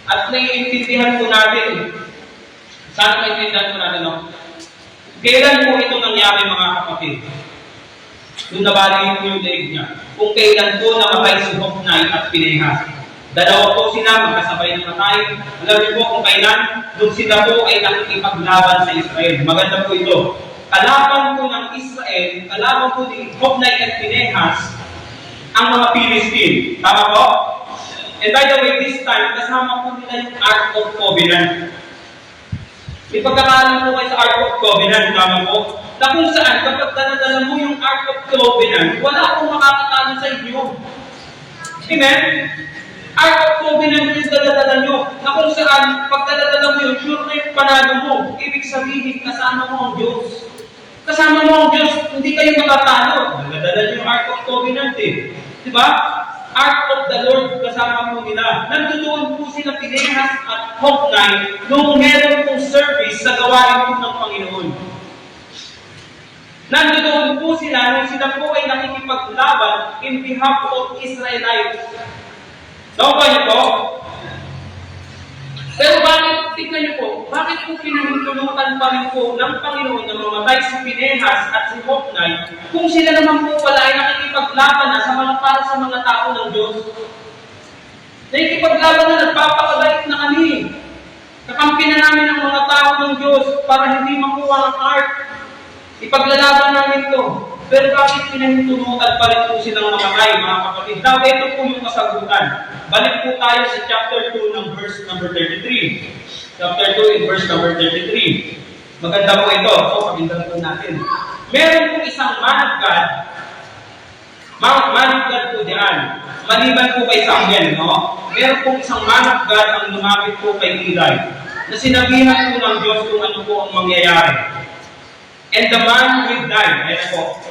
At naiintindihan po natin, sana naiintindihan po natin, no? Kailan po ito nangyari, mga kapatid? Nung nabali po yung leg niya. Kung kailan po namatay si Hophni at Pinehas. Dalawa po sila, magkasabay ng matay. Alam niyo po kung kailan, nung sila po ay nakikipaglaban sa Israel. Maganda po ito. Kalaban po ng Israel, kalaban po ni Hophni at Pinehas, ang mga Philistine. Tama po? And by the way, this time, kasama po nila yung Ark of Covenant. May pagkakaalam po kayo sa Ark of Covenant, tama po? Na kung saan, kapag daladala mo yung Ark of Covenant, wala akong makakatalo sa inyo. Amen? Ark of Covenant yung daladala nyo. Na kung saan, pag daladala mo yun, sure na yung panalo mo. Ibig sabihin, kasama mo ang Diyos. Kasama mo ang Diyos, hindi kayo matatalo. Daladala nyo yung Ark of Covenant eh. Diba? Ark of the Lord kasama po nila. Nandoon po sila Pinehas at Hophni nung meron pong service sa gawain po ng Panginoon. Nandoon po sila nung sila po ay nakikipaglaban in behalf of Israelites. Nakuha niyo po? Pero bakit, tignan niyo po, bakit po pinahintulutan pa rin po ng Panginoon na mamatay si Pinehas at si Hophni kung sila naman po pala ay nakikipaglaban na para sa mga tao ng Diyos? Nakikipaglaban na, nagpapakabait na kami. Kakampi na namin ang mga tao ng Diyos para hindi makuha ang ark. Ipaglalaban namin ito. Pero bakit pinahintulutan pa rin po silang mamatay, mga kapatid? Now, ito po yung kasagutan. Balik po tayo sa chapter 2 ng verse number 33. Chapter 2 in verse number 33. Maganda po ito. So, pakinggan po natin. Meron po isang man of God. Man of God po diyan. Maliban po kay Samuel, no? Meron po isang man of God ang lumapit po kay Eli. Na sinabihan po ng Diyos kung ano po ang mangyayari. And the man will die,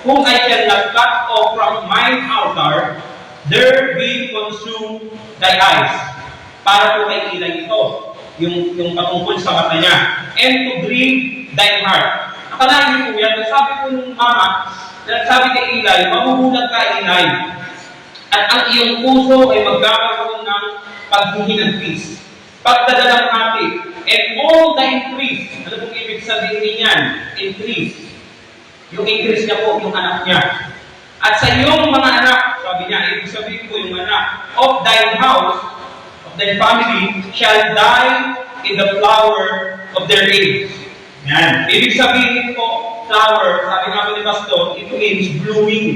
whom I cannot cut off from mine altar, there be consumed thy eyes. Para po kay Eli ito, yung patungkol sa mata niya. And to grieve thy heart. Akalain niyo po yan, sabi po nung mama, sabi kay Eli, mamuhulag ka, Eli. At ang iyong puso ay magkakaroon ng paghihinagpis. Pagdadalang hati. And all the increase. Ano pong ibig sabihin niyan? Increase. Yung increase niya po, yung anak niya. At sa iyong mga anak, sabi niya, ibig sabihin po yung anak, of thine house, of thine family, shall die in the flower of their age. Yan. Ibig sabihin po, flower, sabi nga po ni Pastor, ito means blooming.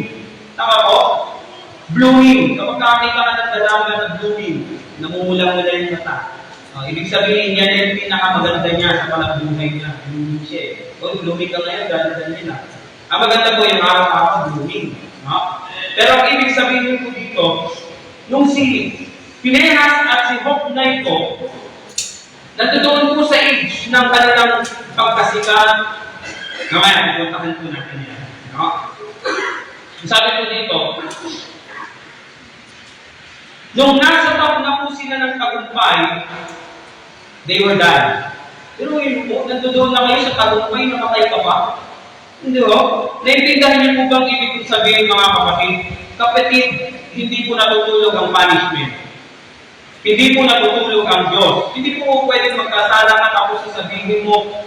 Tama po? Blooming. Kapag kakita ka ng dalaga na blooming, namumula-mula yung mata. Ibig sabihin, yan yung pinakamaganda niya sa panabuhay niya. Blooming siya eh. Kung blooming ka ngayon, ganda niya na. Ang maganda po yung araw-araw, blooming. Pero ang ibig sabihin po dito, nung si Pinehas at si Hophni ko, nandoon po sa age ng kanilang pagkasikat. Ngayon, puntahan po natin yan. Sabi po dito, nung nasa top na po sila ng tagumpay, they were dead. Pero yun po, nandoon na kayo sa tagumpay, namatay ka ba? Hindi po. Naintindihan niyo po bang ibig sabihin, mga kapatid? Kapatid, hindi po natutulog ang punishment. Hindi po natutulog ang Diyos. Hindi po pwede magkasala ka tapos sasabihin mo,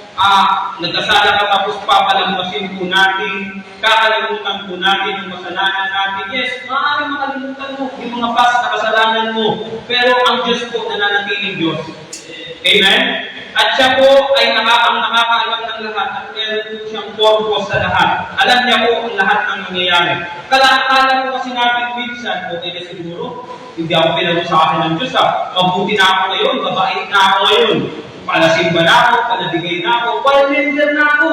nagkasala ka tapos papalampasin po natin, kakalimutan po natin yung kasalanan natin. Yes, maaaring makalimutan mo yung mga past na kasalanan mo. Pero ang Diyos po nananatiling Diyos. Amen? At siya po ay nakakaalam ng lahat at meron po siyang purpose sa lahat. Alam niya po ang lahat ng nangyayari. Akala ko kasi natin minsan, okay na siguro, hindi ako pinag-usapan ng Diyos mabuti na ako ngayon, mabait na ako ngayon. Palasimba na ako, palabigay na ako, palmender na ako.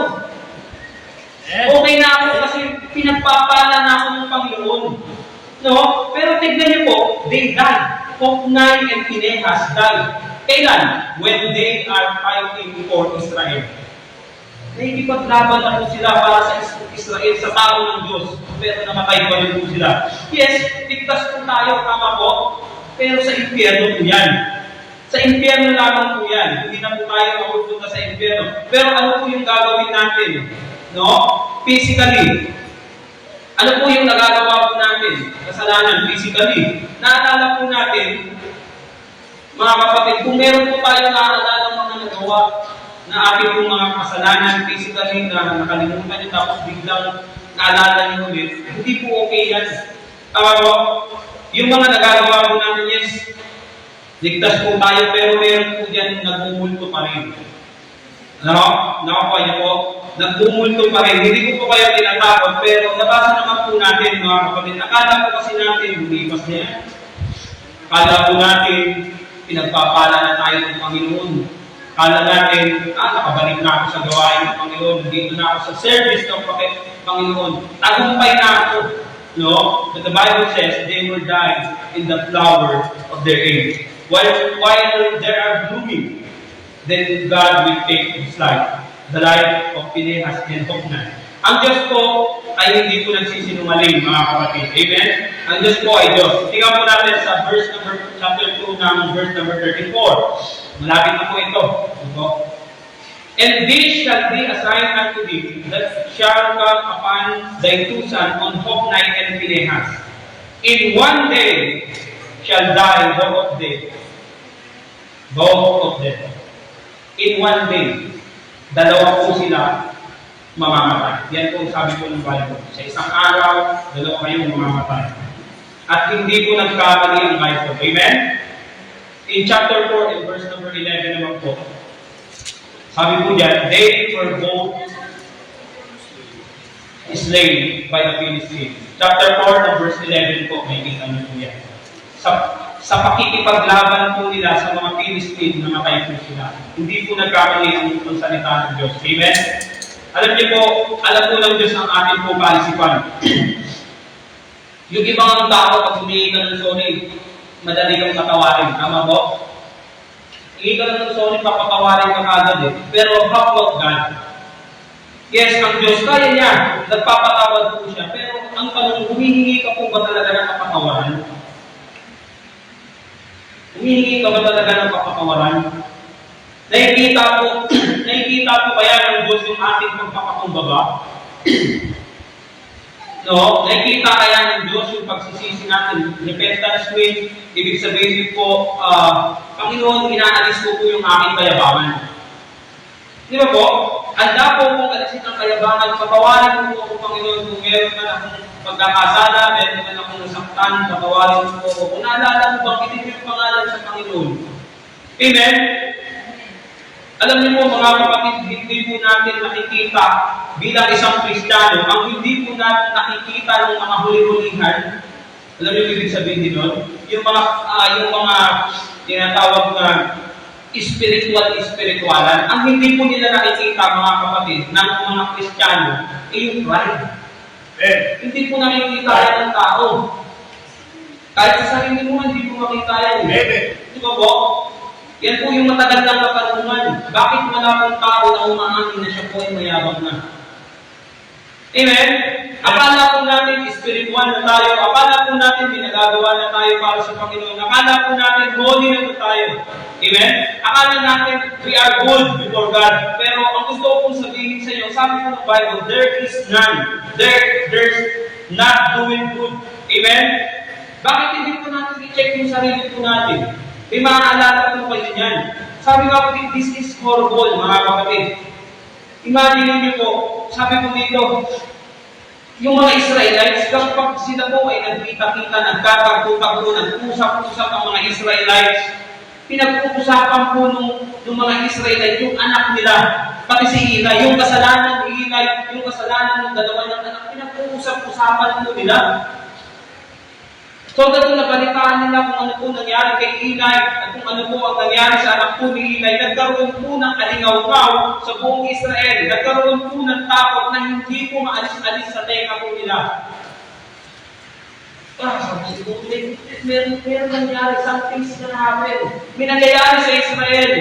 Okay na ako kasi pinagpapala na ako ng Panginoon. No? Pero tignan niyo po, they died. Hophni and Phinehas died. Kailan? When they are fighting for Israel. Nakikipaglaban na po sila para sa Israel, sa tao ng Diyos. Pero namatay pa rin po sila. Yes, ligtas po tayo, tama po. Pero sa impyerno po yan. Sa impyerno lamang po yan. Hindi na po tayo mapupunta sa impyerno. Pero ano po yung gagawin natin? No? Physically. Ano po yung nagagawa po natin? Kasalanan, physically. Naalala po natin, mga kapatid, kung meron po tayo naalala mga nagawa na ating pong mga kasalanan, physically, na nakalimutan nyo, tapos biglang naalala nyo ulit, hindi po okay yan. Tama po? Yung mga nagagawa po natin, yes, ligtas po tayo, pero meron po dyan nagmumulto pa rin. Nakakuha niyo po, nagbumulto pa rin. Hindi ko po kayo tinatakot, pero nabasa naman po natin, mga kapatid. Akala po kasi natin, bumipas na yan. Akala po natin, pinagpapala na tayo ng Panginoon. Akala natin, nakabalik na ako sa gawain ng Panginoon. Dito na ako sa service ng Panginoon. Tagumpay na ako. No? But the Bible says, they will die in the flower of their age. While they are blooming, then God will take His life, the life of Phinehas and Hophni. Ang Diyos po ay hindi po nagsisinungaling, mga kapatid. Amen? Ang Diyos po ay Diyos. Tingnan po natin sa chapter 2 ng verse number 34. Malapit na po ito. And this shall be a sign unto thee, that shall come upon thy two sons, on Hophni and Phinehas. In one day shall die both of them. Both of them. In one day, dalawa po sila mamamatay. Yan po sabi ko ng Bible. Sa isang araw, dalawa kayong mamamatay. At hindi po nagkamali ang Bible. Amen? In chapter 4, in verse number 11 naman po, sabi po dyan, they were both slain by the Philistines. Chapter 4, and verse 11 po, may kita nyo po yan. Sa pakikipaglaban po nila sa mga Philistine, namatay po sila. Hindi po nagkamali ang salita ng Diyos. Amen? Alam niyo po, alam po ng Diyos ang ating po kaisipan. Yung ibang tao, pag humingi ka ng sorry, madali kang patawarin. Tama po? Humingi ka ng sorry, papatawarin ka agad eh. Pero how about God? Yes, ang Diyos, kaya niya. Nagpapatawad po siya. Pero ang tanong, humihingi ka po ba talaga ng kapatawaran? Humihingi ka ba talaga ng kapatawaran? Nakikita po kaya ng Diyos yung ating pagpapakumbaba? No? Nakikita kaya ng Diyos yung pagsisisi natin? Repentance with, ibig sabihin po, Panginoon, inaalis ko po yung aking kayabangan. Di ba po? Handa po kung alisin ng kayabangan, patawarin po ako, Panginoon, kung meron man akong pagkakasala, meron man akong nasaktan, patawarin po ako. Kung naalala mo, bangkitin yung pangalan sa Panginoon. Amen? Alam niyo po, mga kapatid, hindi po natin nakikita bilang isang Kristiyano, ang hindi po natin nakikita ng mga huli-hulihan. Alam niyo ibig sabihin din nun? Yung mga tinatawag na spiritualan, ang hindi po nila nakikita, mga kapatid, ng mga Kristiyano, ay yung pride. Hindi po nakikita yan ng tao. Kahit sa sarili mo, hindi po makita yan. Di ba po? Yan po yung matagal ng katanungan. Bakit wala pong tao na umaamin na siya po ay mayabang na? Amen? Akala po natin spiritual na tayo. Akala po natin pinagagawa na tayo para sa Panginoon. Akala po natin holy na po tayo. Amen? Akala natin we are good before God. Pero ang gusto ko pong sabihin sa inyo, sabi po ng Bible, there is none. There's not doing good. Amen? Bakit hindi po natin i-check yung sarili po natin? May maaalala po kayo niyan. Sabi nga po, this is horrible, mga kapatid. Imagine niyo po, sabi ko dito, yung mga Israelites, kapag sila po ay nagkita-kita, nagkatagpo-tagpo, nag-usap-usap ang mga Israelites, pinag-uusapan po ng mga Israelites, yung anak nila, pati si Eli, yung kasalanan ni Eli, yung kasalanan ng dalawa ng anak, pinag-uusap-usapan po nila. So that kung nabalitaan nila kung ano po nangyari kay Eli at kung ano po ang nangyari sa anak po ni Eli, nagkaroon po ng alingaw-ngaw sa buong Israel. Nagkaroon po ng takot na hindi po maalis-alis sa tenga po nila. Sabi ko, meron nangyari, something's gonna happen. May nangyayari sa Israel.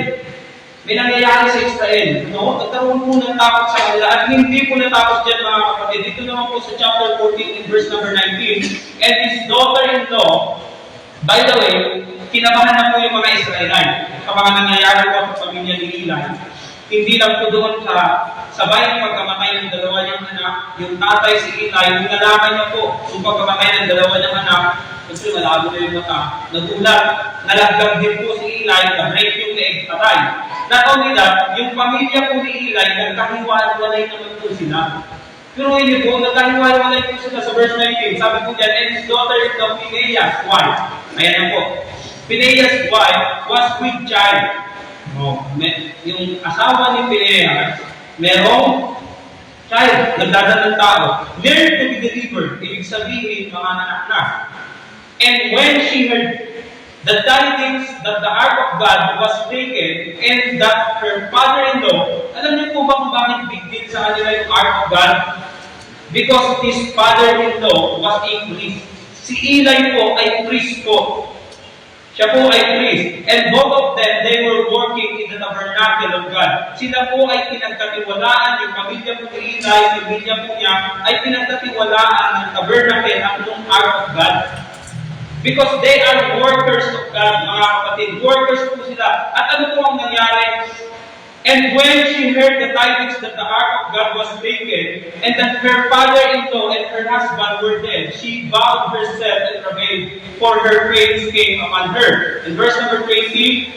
May nangyayari sa Israel. No? Nagkaroon po ng takot sa kanila. At hindi po natapos dyan mga kapatid. Dito naman po sa chapter 14 in verse number 19. And his daughter-in-law, by the way, kinabahan na po yung mga Israelite. Sa mga nangyayari po sa pamilya ni Eli. Hindi lang po doon sa sabay ng pagkamatay ng dalawa niyang anak, yung tatay si Eli, yung nalaman niya po, yung pagkamatay ng dalawa niyang anak, kasi malabo na yung mata, nagulat, nalaglag din po si Eli, na-break yung leg, patay. Not only that, yung pamilya po ni Eli, nagkahiwa-walay naman po sila. Pero yun po, nagkahiwa-walay po sila sa verse 19. Sabi po dyan, and his daughter-in-law, Phinehas' wife. Ayan na po. Phinehas' wife was with child. Yung asawa ni Phinehas, merong child, nagdadalang tao. Learn to be delivered. Ibig sabihin, mga anak na. And when she heard the tidings that the ark of God was taken and that her father-in-law, alam niyo po ba kung bakit big deal sa kanila yung ark of God? Because his father-in-law was a priest. Si Eli po ay priest po. Siya po ay priest. And both of them, they were working in the tabernacle of God. Sila po ay pinagkatiwalaan, yung pamilya po ni Eli, yung pamilya po niya, ay pinagkatiwalaan ng tabernacle at ng ark of God. Because they are workers of God, mga kapatid. Workers po sila. At ano po ang nangyari? And when she heard the tidings that the ark of God was taken, and that her father-in-law and her husband were dead, she bowed herself and travailed, for her pains came upon her. In verse number 20,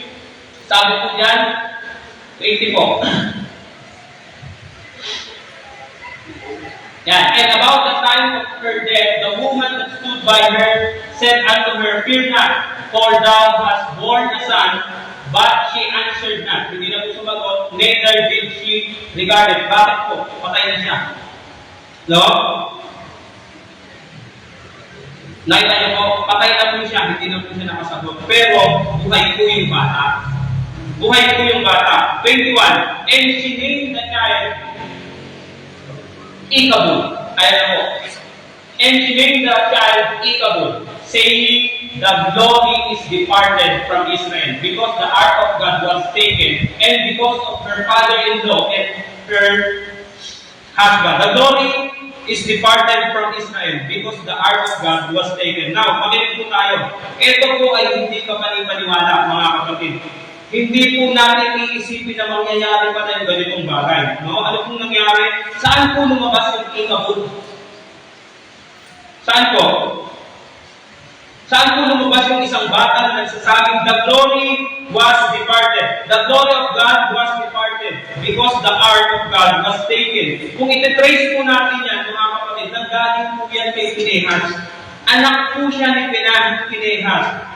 sabi po dyan, 20 po. And about the time of her death, the woman that stood by her said unto her, Fear not, for thou hast borne a son. But she answered not. Hindi na po sumagot, neither did she regard it. Bakit po? Patay na siya. No? Nakita niyo po, patay na po siya, hindi na po siya nakasagot. Pero, buhay po yung bata. Buhay po yung bata. 21. And she named the child Ichabod. Ayan po. And she named the child Ichabod, saying, the glory is departed from Israel, because the ark of God was taken, and because of her father-in-law and her husband. The glory is departed from Israel, because the ark of God was taken. Now, makinig po tayo. Ito po ay hindi kapani-paniwala, mga kapatid. Hindi po natin iisipin na mangyayari pa na yung ganitong bagay. No? Ano pong nangyari? Saan po lumabas yung Ichabod? Saan po? Saan po lumabas yung isang bata na nagsasabing, the glory was departed. The glory of God was departed because the ark of God was taken. Kung ititrace po natin yan, mga kapatid, nanggaling po yan kay Phinehas. Anak po siya ni Phinehas.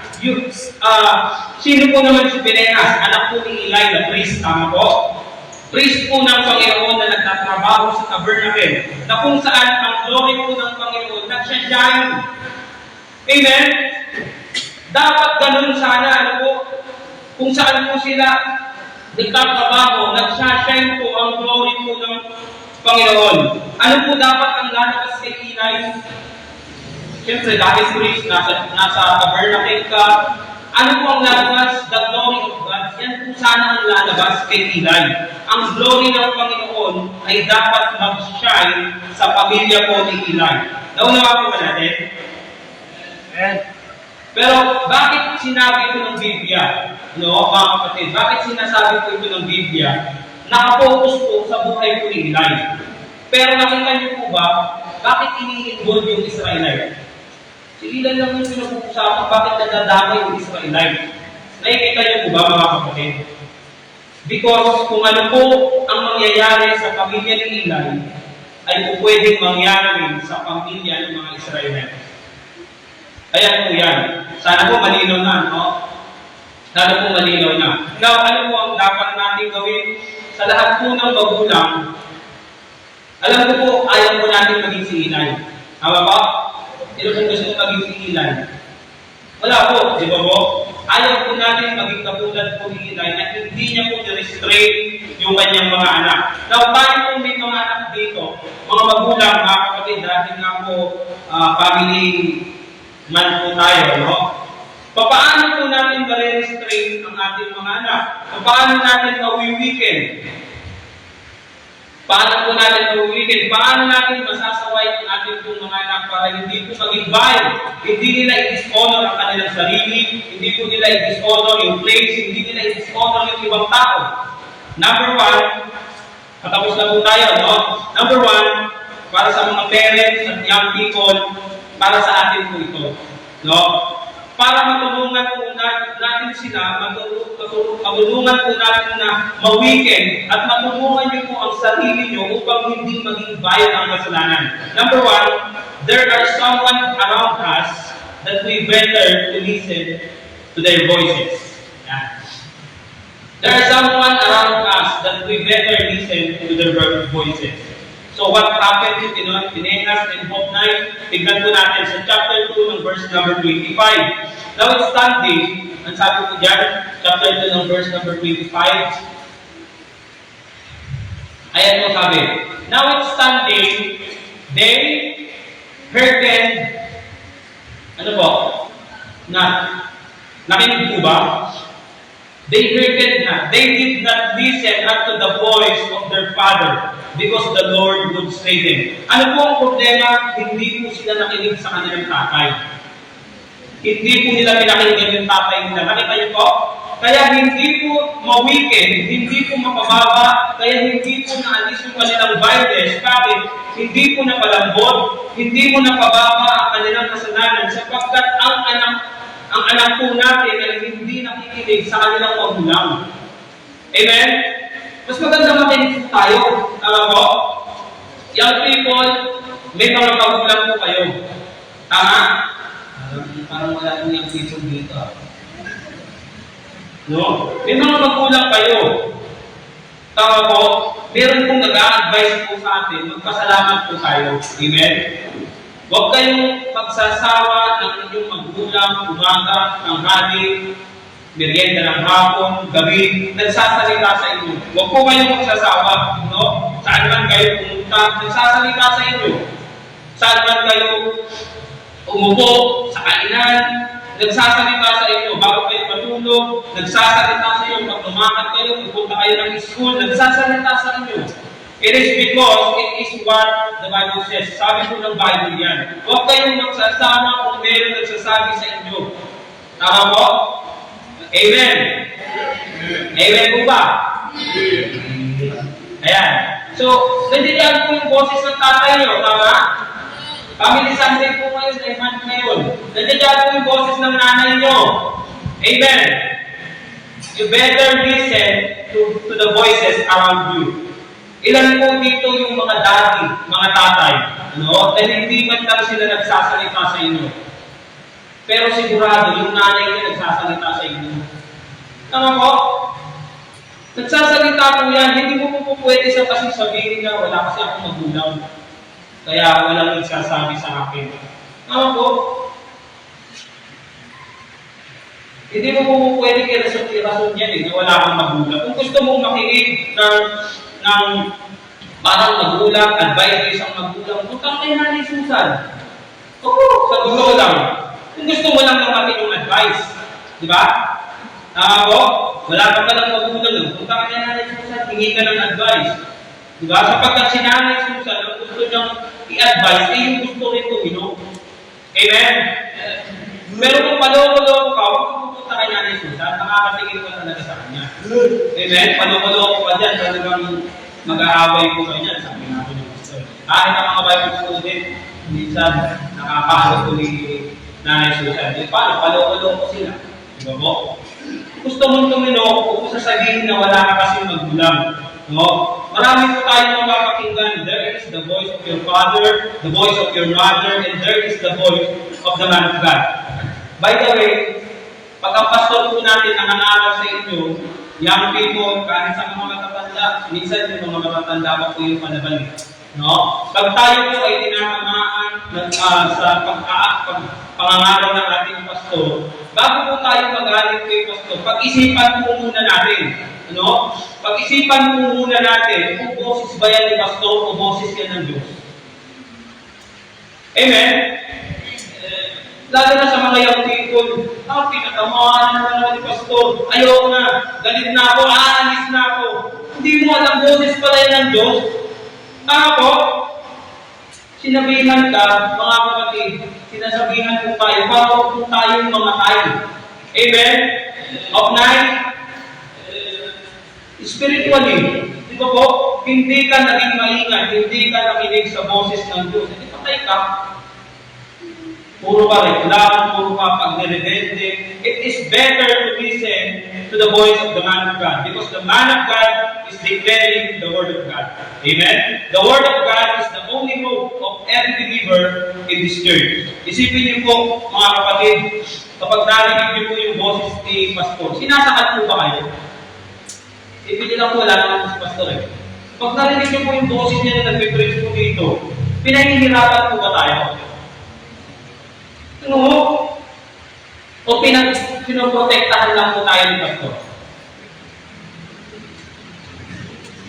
Sino po naman si Phinehas? Anak po ni Eli, the priest. Tama po? Priest po ng Panginoon na nagtatrabaho sa tabernacle, na kung saan ang glory po ng Panginoon nagsashine. Amen? Dapat ganun sana, ano po, kung saan po sila nagtatrabaho, nagsashine po ang glory po ng Panginoon. Ano po dapat ang lalabas kay Eli? Siyempre, dahil priest, nasa tabernacle ka, ano po ang lalabas? The glory of God. Yan po sana ang lalabas kay Eli. Ang glory ng Panginoon ay dapat mag-shine sa pamilya po ni Eli. Naunawa po ba natin? Pero bakit sinabi ito ng Biblia? No, mga kapatid, bakit sinasabi po ito ng Biblia? Nakapokus po sa buhay po ni Eli. Pero nakita niyo po ba, bakit ini-involve yung Israelite? Si Eli lang yung pinag-uusapan, bakit nadadamay yung Israelite? Nakikita niyo po ba, mga kapatid? Because kung ano po ang mangyayari sa pamilya ni Eli, ay po pwedeng mangyari sa pamilya ng mga Israelite. Ayan po yan. Sana po malinaw na, no? Sana po malinaw na. Now, ano po ang dapat natin gawin? Sa lahat po ng magulang, alam ko po, ayaw po natin maging si Eli. Tama ba? Sino po gusto maging si Eli? Wala po, di ba po? Ayaw po natin maging katulad po ni Eli na hindi niya po ni-restrain yung kanyang mga anak. Now, tayo po may mga anak dito, mga magulang, mga kapatid, dahil nga po family man po tayo, no? Paano po natin ma-restrain ang ating mga anak? Paano natin ma-weekend? Paano po natin ma-weekend? Paano natin masasaway ang ating mga anak para hindi po maging bias? Hindi nila i-dishonor ang kanilang sarili, hindi po nila i-dishonor yung place, hindi nila i-dishonor yung ibang tao. Number one, patapos na po tayo, no? Number one, para sa mga parents at young people, para sa atin po ito. No? Para matulungan po natin sila, matulungan po natin na ma-weekend at matulungan niyo po ang sarili niyo upang hindi maging bayad ang kasalanan. Number one, there are someone around us that we better to listen to their voices. Yeah. There are someone around us that we better listen to their voices. So what happened to Pinehas and Hophni? Tignan po natin sa chapter 2 ng verse number 25. Now it's Sunday, ang sabi ko dyan, chapter 2 ng verse number 25. Ayan po sabi, now it's Sunday, they hearkened, ano po? Nakinig po ba? They hearkened not. They did not listen unto the voice of their father because the Lord would slay them. Ano po ang problema? Hindi po sila nakinig sa kanilang tatay. Hindi po nila pinakinggan yung tatay nila. Nakita niyo po? Kaya hindi po ma-weekend, hindi po mapababa, kaya hindi po naalis yung kanilang violence. Bakit? Hindi po napalambot, hindi po napababa ang kanilang kasalanan sapagkat ang anak po natin ay hindi nakikinig sa kanilang magulang. Amen? Mas maganda makinig tayo. Tama po? Young people, may mga magulang po kayo. Tama? Parang wala nang young people dito. No? May mga magulang kayo. Tama po? Meron pong nag-a-advise po sa atin, magpasalamat po tayo. Amen? Huwag kayong magsasawa ng inyong magulang, umaga, tanghali, merienda ng hapon, gabi, nagsasalita sa inyo. Huwag po kayong magsasawa, no? Saan man kayo pumunta, nagsasalita sa inyo. Saan man kayo umupo, sa kainan, nagsasalita sa inyo. Bago kayo matulog, nagsasalita sa inyo. Pag lumakad kayo, pupunta kayo ng school, nagsasalita sa inyo. It is because it is what the Bible says. Sabi po ng Bible yan. Huwag kayong magsasama kung meron nagsasabi sa inyo. Tama po? Amen. Amen po ba? Ayan. So, nandiyan po yung boses ng tatay nyo. Tama? Family Sunday po ngayon, Eman ngayon. Nandiyan po yung boses ng nanay nyo. Amen. You better listen to the voices around you. Ilan po dito yung mga daddy, mga tatay, no? Dahil hindi man lang sila nagsasalita sa inyo. Pero sigurado, yung nanay niya nagsasalita sa inyo. Tama po? Nagsasalita po yan, hindi mo po pwede sa kasi sabihin na wala kasi akong magulang. Kaya walang nagsasabi sa akin. Tama po? Hindi mo po pwede kaya sa rason yan na wala kang magulang. Kung gusto mong makinig ng parang magulang, advice isang magulang, punta kay Nanay Susan. Oo, sa gusto lang. Kung gusto mo lang naman yung advice, di ba? Tama po? Wala ka lang magulang, punta kay Nanay Susan, hingi ka ng advice. Di ba? Sapagkat si Nanay Susan, ang gusto niyang i-advise, ay yung gusto rin tumino. Amen? Meron kung paloko-loko ka, huwag pupunta kay Nanay Susan, nakakatingin ko talaga sa kanya. Amen? Paloko-loko ka dyan, talagang mag-aaway ko kayo dyan, sabi natin yung gusto. Kahit ang mga Bible student, minsan nakakalo ko ni Nanay Susan. Di paano? Paloko-loko sila. Di ba po? Gusto mong tumino, kung sasabihin na wala ka kasi magulang. No? Marami po tayong mapapakinggan. There is the voice of your father, the voice of your mother, and there is the voice of the man of God. By the way, pag ang pastor po natin ang nangaral sa inyo, young people, kahit sa mga matatanda, minsan yung mga matatanda pa po yung panabalik. No? Pag tayo po ay tinatamaan sa pangangaral ng ating pastor, bago po tayo magalit kay pastor, pag-isipan po muna natin. Ano? Pag-isipan po muna natin kung boses ba yan ni pastor o boses yan ng Diyos. Amen? Lalo na sa mga young people, pinatamaan na naman ni pastor, ayaw na, galit na ako, aalis na ako. Hindi mo alam boses pala yan ng Diyos. Tama po? Sinabihan ka, mga kapatid, sinasabihan po tayo, bawag po tayong mga tayo. Amen? Of night, spiritually, di ba po, hindi ka naging maingat, hindi ka nakinig sa boses ng Diyos. Hindi patay ka. Puro ka reklamo, puro ka pag-rebelde. It is better to listen to the voice of the man of God because the man of God is declaring the word of God. Amen? The word of God is the only hope of every believer in this church. Isipin niyo po, mga kapatid, kapag narinig niyo po yung boses ni Pastor, sinasakal po ba kayo? Isipin niyo lang po, wala naman si Pastor eh. Pag narinig niyo po yung boses niya na nag-preach po dito, pinahihirapan po ba tayo? Ano? O pinoprotektahan lang po tayo ni Pastor?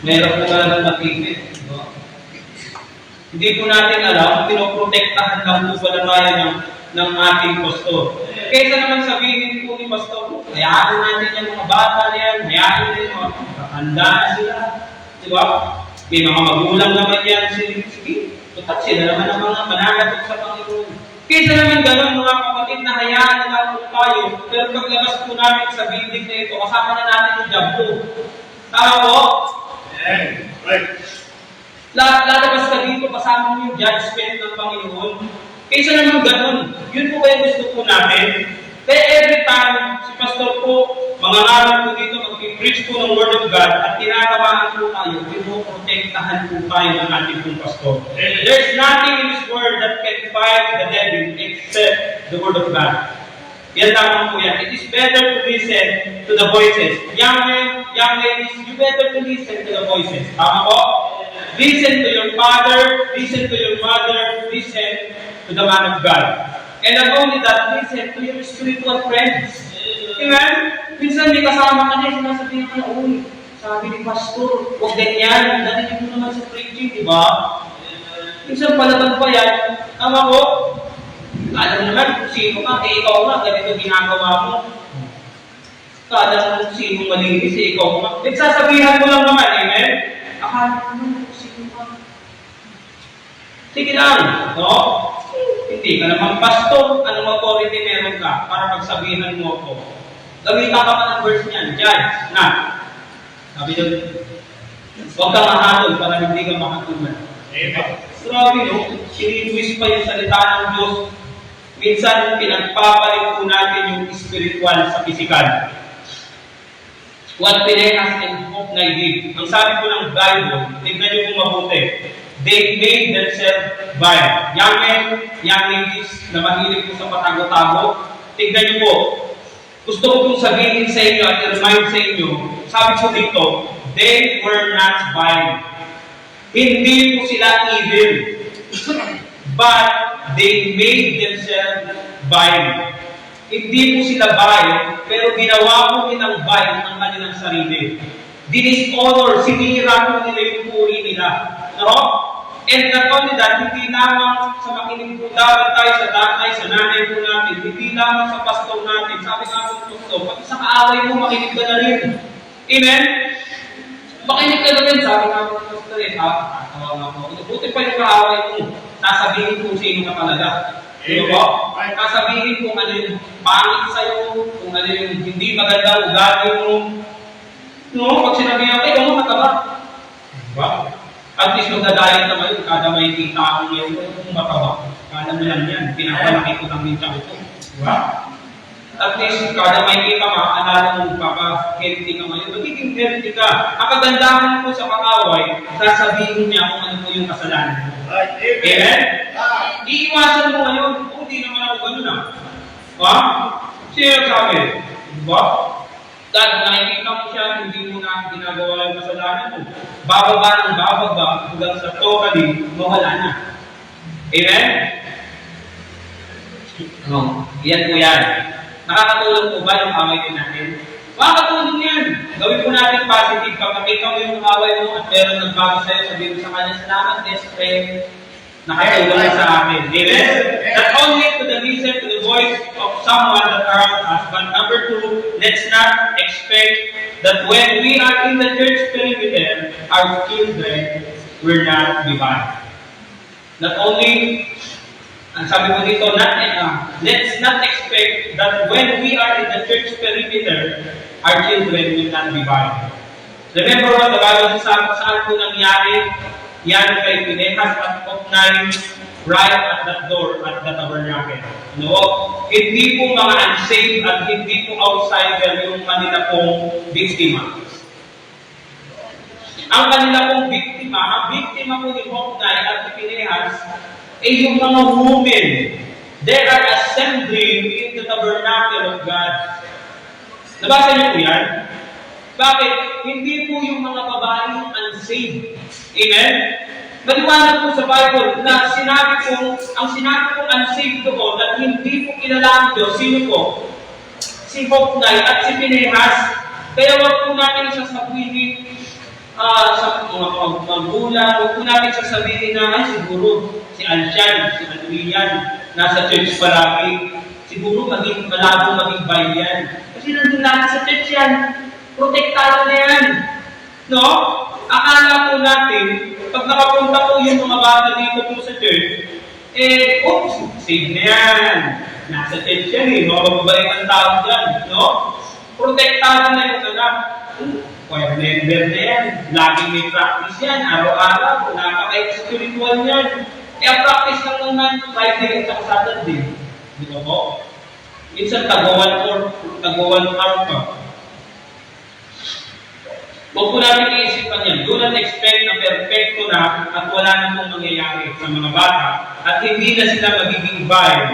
Meron po talagang matipid. No? Hindi po natin alam, pinoprotektahan lang po pala tayo ng ating Pastor. Kaysa naman sabihin po ni Pastor, hayaan natin yung mga bata niyan, hayaan natin yung mga kakandaan sila. Di ba? May mga magulang naman yan, sige, tutat sila naman ang mga mananagot sa Panginoon. Kaysa naman gano'n mga kapatid na hayaan na lang po tayo, pero paglabas po namin sa building na ito, kasama na natin yung job po. Tama po? Right. Lalabas ka dito, kasama mo yung judgment ng Panginoon. Kaysa naman gano'n, yun po ba yung gusto po natin? Kaya every time, si Pastor po, mga ngalan po dito, mag-preach po ng Word of God, at tinatamaan po tayo, pinoprotektahan po tayo ng ating pong Pastor. There's nothing in this world that can fight the devil except the Word of God. Yan lamang po yan. It is better to listen to the voices. Young men, young ladies, you better to listen to the voices. Tama po? Listen to your father, listen to your mother, listen to the man of God. And not only that, listen to your spiritual friends. Amen? Minsan may kasama ka na, sinasabihin ka na, uy, sabi ni Pastor, huwag ganyan, narinig mo naman sa preaching, di ba? Minsan palaban pa yan, tama ko, alam mo naman kung sino ka, ikaw nga, ganito ginagawa mo. Alam mo kung sino malinis, ikaw nga. Nagsasabihan mo lang naman, amen? Akala mo kung sino ka. Sige lang, no? Hindi ka naman pastor, anong authority meron ka para pagsabihan mo ako. Gamitan ka pa ng verse niyan, judge, na. Sabi doon, huwag kang mahatol para hindi ka makatuman. Grabe no, sinitwist pa yung salita ng Diyos. Minsan, pinagpapalit po natin yung spiritual sa physical. What Phinehas and Hophni did. Ang sabi po ng Bible, tignan niyo kung mabuti. They made themselves vile. Young men, young ladies, na mahilig po sa patago-tago, tignan niyo po. Gusto ko pong sabihin sa inyo at i-remind sa inyo, sabi ko dito, they were not vile. Hindi po sila evil. But they made themselves vile. Hindi po sila vile, pero ginawa po nilang vile ang kanilang sarili. Dishonor, sinira po nila yung puri nila. No? And not only that, hindi lamang sa makinig po dapat tayo sa tatay, sa nanay po natin, hindi lamang sa pastor natin. Sabi nga po pastor, pati sa kaaway mo, makinig ka na rin. Amen? Makinig ka na rin, sabi nga po pastor, katawa nga po. Buti pa yung kaaway mo, sasabihin kung sino ka talaga. Diba po? Sasabihin kung ano yung pangit sa'yo, kung ano yung hindi maganda ugali mo. No, pag sinabi ako, ikaw mo mataba. Diba? At least magdadayat naman yun, kada may kita ako ngayon, kung mataba. Kada mo lang yan, pinapalaki ko lang yung tiyan ko. Diba? At least, kada may kita makaalala mo, healthy ka ngayon, magiging healthy ka. Ang kagandahan po sa pangaway, sasabihin niya kung ano po yung kasalanan mo. Amen? Iiwasan mo ngayon, hindi naman ako ganun ah. Ha? Sino sabi? Diba? Dahil nakikita mo siya, hindi mo na ginagawa yung kasalanan mo. Bababa ng bababa, hanggang sa totally, mawala na. Amen? Yan po yan. Nakakatulong po ba yung away din natin? Makakatulong yan. Gawin po natin positive. Kapag ikaw yung away mo at meron nagbago sa'yo, sabihin mo sa kanya, salamat, best friend. Nakatulong na sa akin. Amen? Not only to the listen to the voice of someone that around us, but number two, let's not expect that when we are in the church perimeter, our children will not be bad. Not only, ang sabi ko dito, let's not expect that when we are in the church perimeter, our children will not be bad. Remember what the Bible says, saan po nangyari? Yan kay Pinehas at Hophni, right at that door at the tabernacle. No? Hindi po mga unsaved at hindi po outsider yung kanila pong biktima. Ang kanila pong biktima, ang biktima po ni Hophni at Pinehas, ay yung mga women. They are assembling in the tabernacle of God. Nabasa niyo po yan? Bakit? Hindi po yung mga babae yung unsaved. Amen? Maliwanag po sa Bible na ang sinabi kong unsaved doon at hindi po kilala ang Diyos, sino po? Si Hophni at si Pinehas. Kaya wag po natin sasabihin sa mga pagbulan, wag po natin sasabihin na ay siguro si Alshan, si Adrian, nasa church palagi. Siguro malabo maging bayan. Kasi nandun natin sa church yan. Protektado na yan. No? Akala po natin, pag nakapunta po yung mga bata dito po sa church, save na yan. Nasa church yan mga babae ang tawag dyan. No? Protektado na yung anak. Choir member na yan. Laging may practice yan. Araw-araw. Napaka-spiritual yan. Kaya practice lang naman Friday at Saturday. Di ba po? Minsan tagawan hour pa. Huwag po natin iisipan yan. Do not expect na perfecto na at wala na pong mangyayari sa mga bata at hindi na sila magiging vibe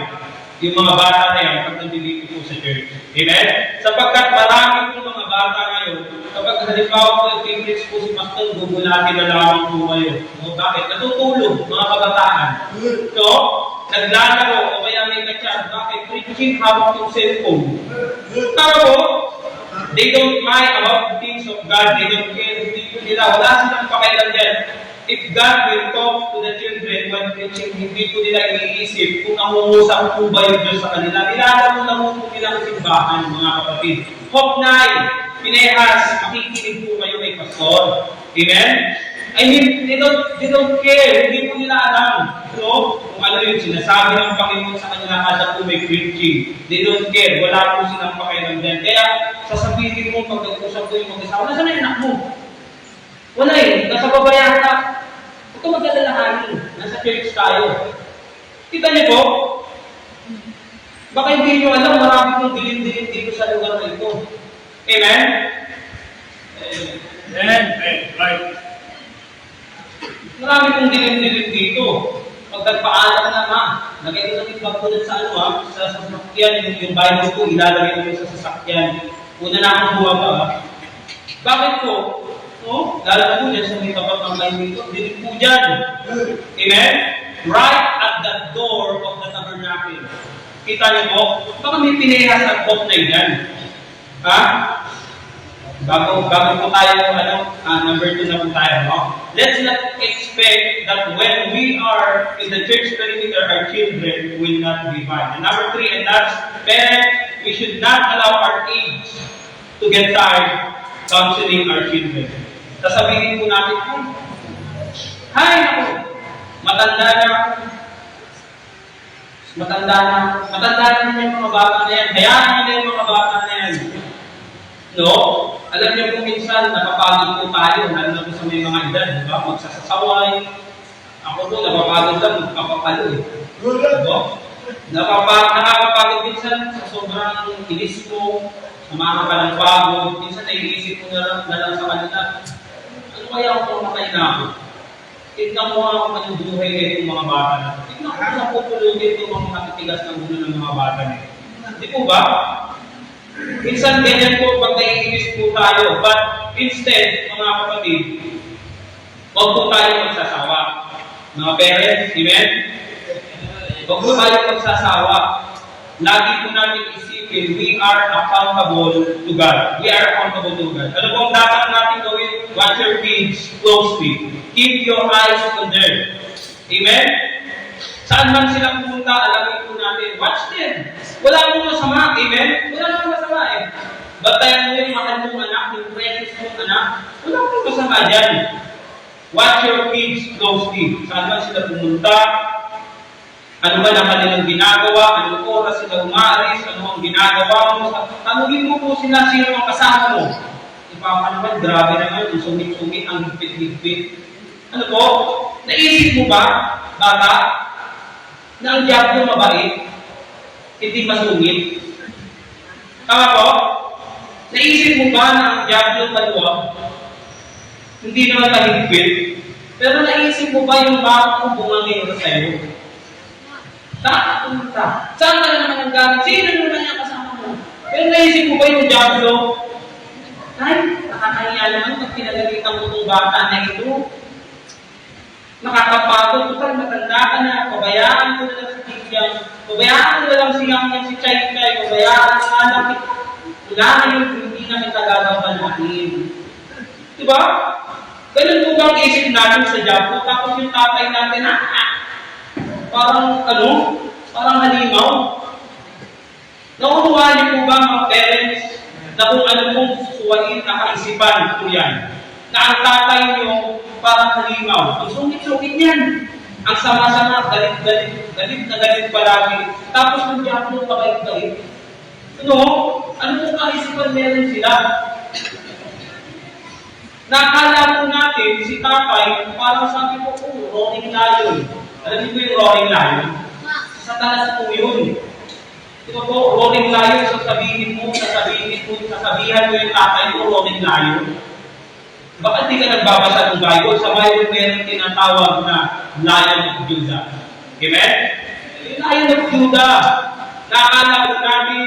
yung mga bata na yan pag nandito po sa church. Amen? Sapagkat marami pong mga bata ngayon, kapag halimbawa po i-preach po si Pastor, gugulatin na lamang po kayo. No? Bakit? Natutulog, mga kabataan. So, naglalaro o kaya may kachat. Bakit? Preaching hawak yung cellphone. Tama po? They don't mind about the things of God. They don't care. Hindi nila. Wala silang pakailan dyan. If God will talk to the children when preaching, hindi po nila iniisip kung nangungusap po ba yung Diyos sa kanila. Nilalaro na po nilang simbahan, mga kapatid. Hophni, Pinehas, makikinig po kayo kay Pastor. Amen? I mean, they don't care. Hindi po nila alam. So, kung ano yung sinasabi ng Panginoon sa kanila kada po may preaching. They don't care. Wala po silang pakialam din. Kaya, sasabihin mo pag nag-usap ko yung mag-asawa, nasa na yung anak mo? Wala eh. Nasa babayan ka. Huwag ka magdadalahanin. Nasa church tayo. Kita niyo po? Baka hindi niyo alam, marami pong dilim-dilim dito sa lugar na ito. Amen? Amen. Right. Marami pong dilim-dilim dito. Pag nagpaalam na lagay ko natin pagpunod sa sa sasakyan, yung Bible ko, ilalagay ko sa sasakyan. Una na akong buwa pa. Bakit po? No? Dahil po dyan sa may tapat ng Bible ko, dilim po dyan. Amen? Right at the door of the tabernacle. Kita niyo po? Baka may Pinehas at Hophni dyan. Ha? Bago po tayo, number 2 na po tayo, no? Let's not expect that when we are in the church perimeter, our children will not be bad. And number 3, and that's parents, we should not allow our age to get tired counseling our children. Sasabihin po natin, hi, matanda na yung mga bata na yan. Hayaan nila yung mga bata na yan. No? Alam niyo po minsan, napapagod po tayo, lalo na po sa may mga edad, di ba? Magsasasaway. Ako po, napapagod lang, magpapapalo eh. No? Nakakapagod minsan sa sobrang inis ko, samahan ka ng pagod, minsan naiisip ko na lang sa kanila, ano kaya ako mamatay na ako? Tignan mo ako ng buhay na itong mga bata na. Tignan ko na pupulugin itong mga matitigas ng ulo ng mga bata na. Di po ba? Minsan ganyan po pag naiinis po tayo. But instead, mga kapatid, huwag po tayo magsasawa. Mga parents, amen? Huwag po tayo magsasawa. lagi po natin isipin, we are accountable to God. We are accountable to God. Ano pong dapat natin gawin? Watch your kids closely. Keep your eyes on them. Amen? Saan man sila pumunta, alamin po natin. Watch them. Wala mong masama. Amen? Wala mong masama eh. Batayan mo yung mahal mong anak, yung precious mong anak. Wala mong masama dyan. Watch your kids closely. Saan man sila pumunta, ano ba na kanilang ginagawa, anong oras sila umaalis, ano ang ginagawa mo. Tanungin mo po sila sino ang kasama mo. Ipapanaman, grabe naman, yung sumit-sumit, ang higpit-higpit. Ano po? Naisip mo ba, bata, na ang diablo mabait, hindi masungit? Tama po? Naisip mo ba na ang diablo maluwag, hindi naman kahigpit? Pero naisip mo ba yung baka kong bumangin sa'yo? Saan pumunta? Saan ka na naman ang gamit? Sino naman yung kasama mo? Pero naisip mo ba yung diablo? Ay, nakakahiya naman pag pinagalitan mo itong bata na ito. Nakakapagod, total matanda ka na, pabayaan ko na lang sa tigyan, pabayaan ko na lang siyang si Chay-Chay, pabayaan ko na lang wala na yung hindi na kita gagawanahin. Diba? Ganun po bang isip natin sa diablo, tapos yung tatay natin, parang parang halimaw. Nakukuha niyo po ba mga parents na kung ano pong susuwain na kaisipan po yan? Na ang tatay niyo parang halimaw. Ang sungit-sungit niyan. Ang sama-sama, galit palagi. Tapos yung diablo pabait-bait. Ano pong kaisipan meron sila? Nakala po natin, si tatay, parang sabi ko, roaring lion. Alam niyo po yung roaring lion? Sa talas po yun. Ito po, roaring lion, sasabihan mo yung tatay mo, roaring lion. Bakit di ka nagbabasa ng Bible? Sa Bible meron tinatawag na Lion of Judah. Amen? Yung Lion of Judah, nakakala po namin,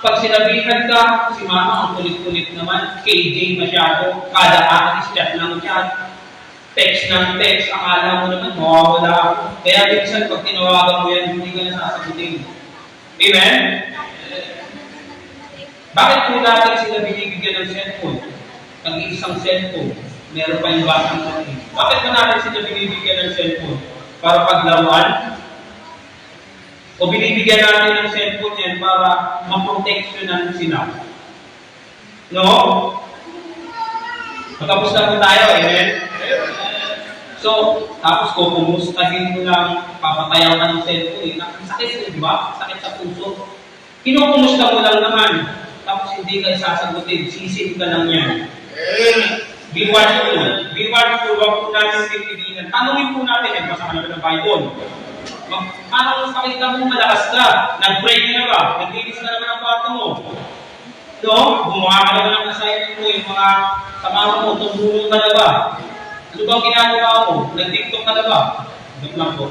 pag sinabihan ka, si mama ang kulit-kulit naman, KJ masyado, kada alis chat ng chat, text ng text, akala mo naman, mawawala ako. Kaya minsan, pag tinawagan mo yan, hindi ka nasasagutin. Amen? Bakit po natin sila binibigyan ng cellphone? Pag-iisang cellphone, meron pa yung batang natin. Bakit po natin sila binibigyan ng cellphone? Para paglaruan? O binibigyan natin ng cellphone yan para maproteksyonan sila? No? Matapos na po tayo, amen? So, tapos ko, kumustahin mo lang, papatayaw ka ng cellphone. Sakit, di ba? Sakit sa puso. Kinukumusta mo lang naman. Tapos hindi ka sasagutin, sisid ka lang yan. Be watchful. Be watchful, huwag po natin titigilan. Tanungin po natin, nagbasa ka na ng Bible. Parang pakita mo malakas ka, nag-pray ka na ba? Naglinis ka naman ang kwarto mo. No? Gumawa ka naman ang assignment mo, yung mga kasama mo, tumulong ka na ba? Ano bang ginagawa mo? Nag-TikTok ka na ba? Dok lang po.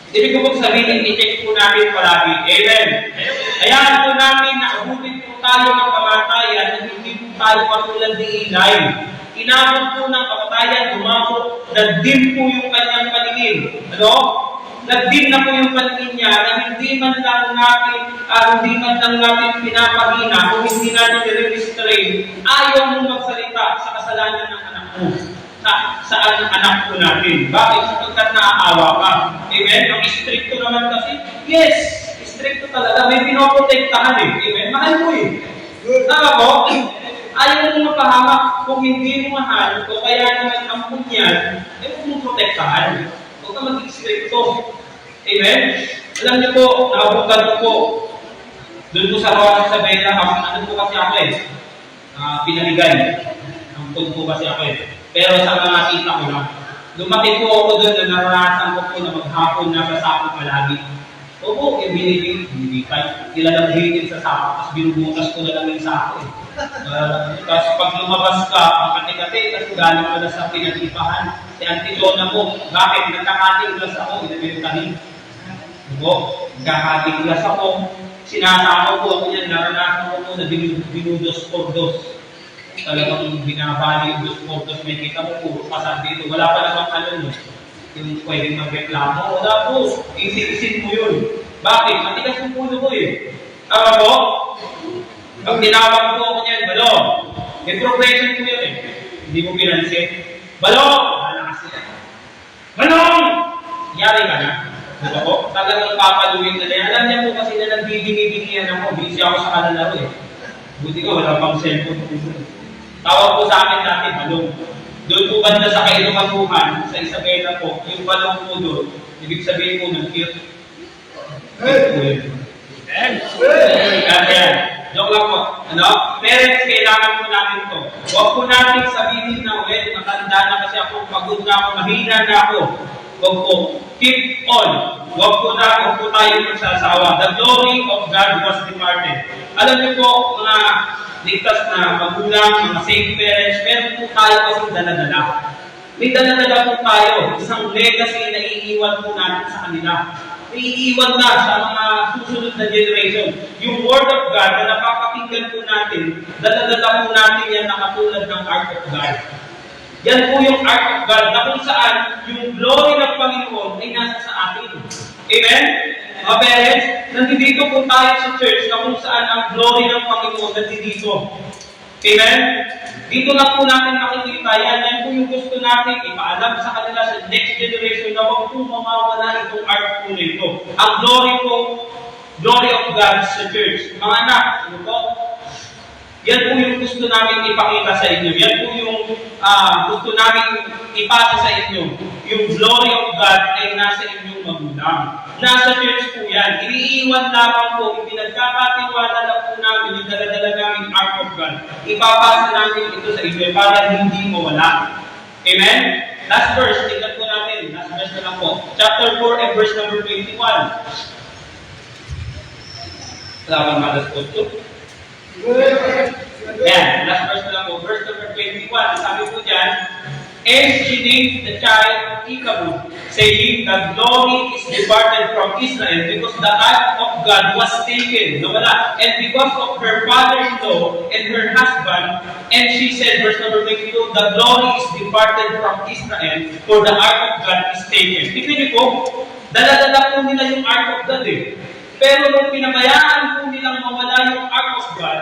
Ibig ko pong sabihin, i-check po natin palagi. Amen. Hayaan po namin na abutin po tayo ng kamatayan at hindi po tayo katulad ni Eli. Inabot po ng kamatayan, dumako, nagdim po yung kanyang paningin. Ano? Nagdim na po yung paningin niya na hindi man lang natin pinapahina o hindi natin i-restrain, ayaw mo magsalita sa kasalanan ng anak mo. Sa anak po natin. Bakit? Sapagkat naaawa ka. Amen? Ang stricto naman kasi, yes, stricto talaga. May pinoprotektahan eh. Amen? Mahal mo eh. Tama po? Ayaw mo mapahamak kung hindi mo mahal o kaya naman ampun yan, huwag mong protektahan. Huwag ka maging stricto. Amen? Alam niyo po, nakabukan ko po, doon po sa Roa sa Bella, ano po kasi ako eh, pinaligay. Ampun po kasi ako eh. Pero sa mga kita ko lang, lumaki po ako doon na naranasan ko po na maghapon na kasama palagi. Opo, yung binibigay. Ilalaghitin sa sako, tapos binubutas ko na lang yung sako eh. Tapos pag lumabas ka, makati-kati, tapos galing ka na sa pinag-ipahan. Si Auntie Lona po, bakit? Nagkakating glass ako, inabentahin. Opo, nagkakating glass ako. Sinasama ko ako yan, naranasan ko po na binudos-pordos. Talagang binabali yung dos, may kita mo, puro pasal dito. Wala pa namang ano, no? yung pwedeng magreklamo. Wala po. Isin mo yun. Bakit? Matigas yung puno ko eh. Tama po? Pag tinawag po ako niyan, balong. May progression ko yun eh. Hindi mo pinansin. Balong! Malakas sila. Balong! Yari ka na. Diba po? Talagang papaluin na yan. Alam niya po kasi na nagbibingi-bingihan ako. Busy ako sa kalalaro eh. Buti ko, wala pang cellphone. Tawag po sa akin dati, balong. Doon po banda sa Kainuman, sa Isabela po, yung balong po doon, ibig sabihin po ng cute. Kaya, joke lang po. Ano? Parents, kailangan po natin to. Huwag po natin sabihin na, matanda na kasi ako, pagod na ako, mahina na ako. Huwag po. Keep on. Huwag po tayo magsasawa. The glory of God was departed. Alam niyo po, mga ligtas na magulang, mga safe parents, meron po tayo kasing dala-dala. May dala-dala po tayo. Isang legacy na iiwan po natin sa kanila. Iiwan na sa mga susunod na generation. Yung Word of God na napapakinggan po natin, dala-dala po natin yan na katulad ng Ark of God. Yan po yung Ark of God na kung saan yung glory ng Panginoon ay nasa sa atin. Amen? Mga parents, nandito po tayo sa church na kung saan ang glory ng Panginoon nandito. Amen? Dito lang po natin makikita yan. Yan po yung gusto natin ipaalam sa kanila sa next generation na huwag po mamawala itong Ark po nito. Ang glory po, glory of God sa church. Mga anak, ano po? Yan po yung gusto namin ipakita sa inyo. Yan po yung gusto namin ipasa sa inyo. Yung glory of God ay nasa inyong magulang. Nasa church po yan. Iniiwan lamang po, pinagkakatiwala lang po namin, yung dala-dala namin Ark of God. Ipapasa namin ito sa inyo para hindi mawala. Amen? Last verse, tingnan po natin. Last verse na lang po. Chapter 4 and verse number 21. Salamat malas po ito. Yan, last verse na lang po. Verse number 21. Sabi po dyan, and she named the child Ichabod, saying that glory is departed from Israel because the ark of God was taken. Nawala. And because of her father-in-law and her husband, and she said, verse number 22, the glory is departed from Israel for the ark of God is taken. Tignan niyo po, dala-dala po nila yung ark of God eh. Pero nung pinabayaan po nilang mawala yung ark of God,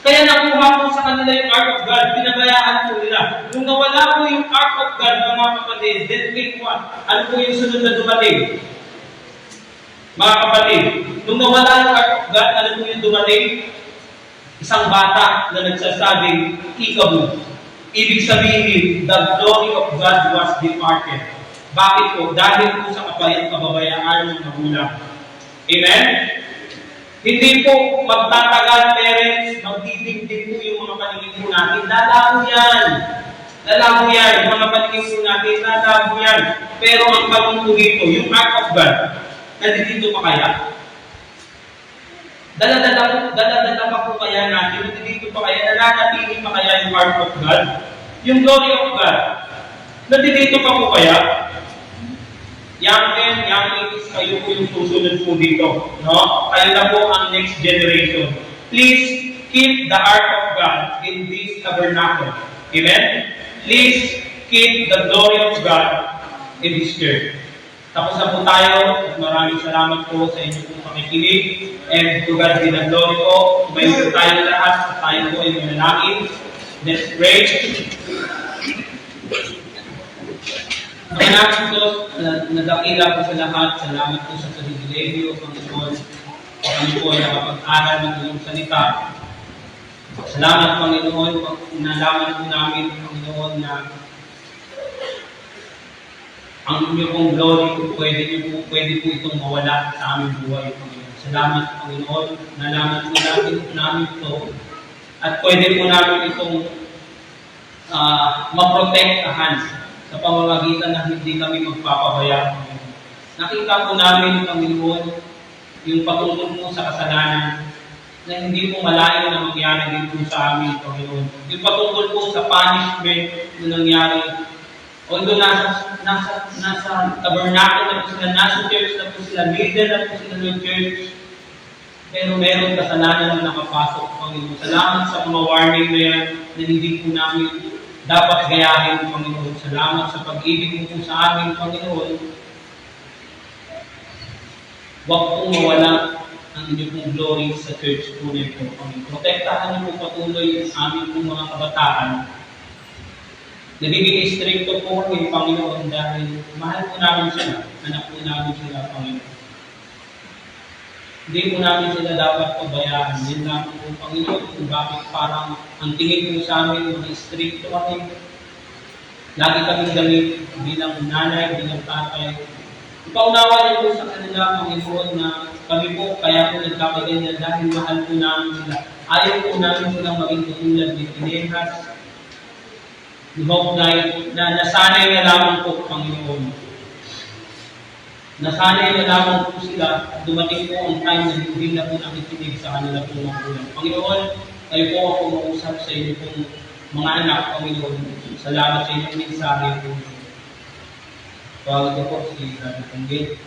kaya nakuha po sa kanila yung Ark of God, pinabayaan po nila. Nung nawala po yung Ark of God, mga kapatid, then came what? Ano po yung sunod na dumating? Mga kapatid, nung nawala yung Ark of God, ano po yung dumating? Isang bata na nagsasabing, Ichabod. Ibig sabihin, the glory of God was departed. Bakit po? Dahil po sa kababayaan ng magulang. Amen? Hindi po magtatagal, parents, magdidingding po yung mga paningin po natin. Lalabo yan. Lalabo yan. Yung mga paningin po natin, lalabo yan. Pero ang tanong po dito, yung Ark of God, nandito pa kaya? Dala-dala pa po kaya natin? Nandito pa kaya? Nananatili pa kaya yung Ark of God? Yung glory of God, nandito pa po kaya? Young men, young ladies, kayo po yung susunod po dito. No? Kayo na po ang next generation. Please keep the Ark of God in this tabernacle. Amen? Please keep the glory of God in this church. Tapos na po tayo. Maraming salamat po sa inyo pong pakikinig. And to God be the glory po. Tumayo po tayo lahat. Tayo po ay manalangin. Let's pray. Panginoon Diyos, nadakila po sa lahat. Salamat po sa pribilegyo, Panginoon. Kami po ay nakapag-aral ng iyong salita. Salamat, Panginoon, nalaman po namin, Panginoon, na ang inyong pong glory po, pwede po itong mawala sa aming buhay, Panginoon. Salamat, Panginoon, nalaman po namin ito. At pwede po namin itong maprotektahan sa pamamagitan na hindi kami magpapabaya. Nakita po namin, Panginoon, yung patungkol po sa kasalanan na hindi po malayo na mangyari din po sa amin, Panginoon. Yung patungkol po sa punishment na nangyari. Although nasa tabernacle na po sila, nasa church na po sila, leader na po sila ng church, pero meron kasalanan na nakapasok, Panginoon. Salamat sa mga warning na yan na hindi po namin dapat gayahin, Panginoon. Salamat sa pag-ibig mo po sa amin, Panginoon. Huwag pong mawala ang inyong pong glory sa church po nito, Panginoon. Protektahan niyo po patuloy ang aming pong mga kabataan. Nagiging stricto po kami, Panginoon, dahil mahal po namin sila, anak po namin sila, Panginoon. Hindi po namin sila dapat pabayaan. Yun lang po, Panginoon, kung bakit parang ang tingin po sa amin, mga stricto kami. Lagi kaming gamit bilang nanay, bilang tatay. Ipaunawa niyo po sa kanila, Panginoon, na kami po, kaya po nagkakaganyan dahil mahal po namin sila. Ayaw po namin silang maging katulad ni Pinehas, ni Hophni, na nasanay na lamang po, Panginoon. Nasanay na lamang po sila at dumating po ang time na hindi na po nakikinig sa kanila po magulang. Panginoon, kayo po ako mausap sa inyo pong mga anak, Panginoon. Salamat sa inyong mensahe po. Tawag ko po si Rabbi Tanggit.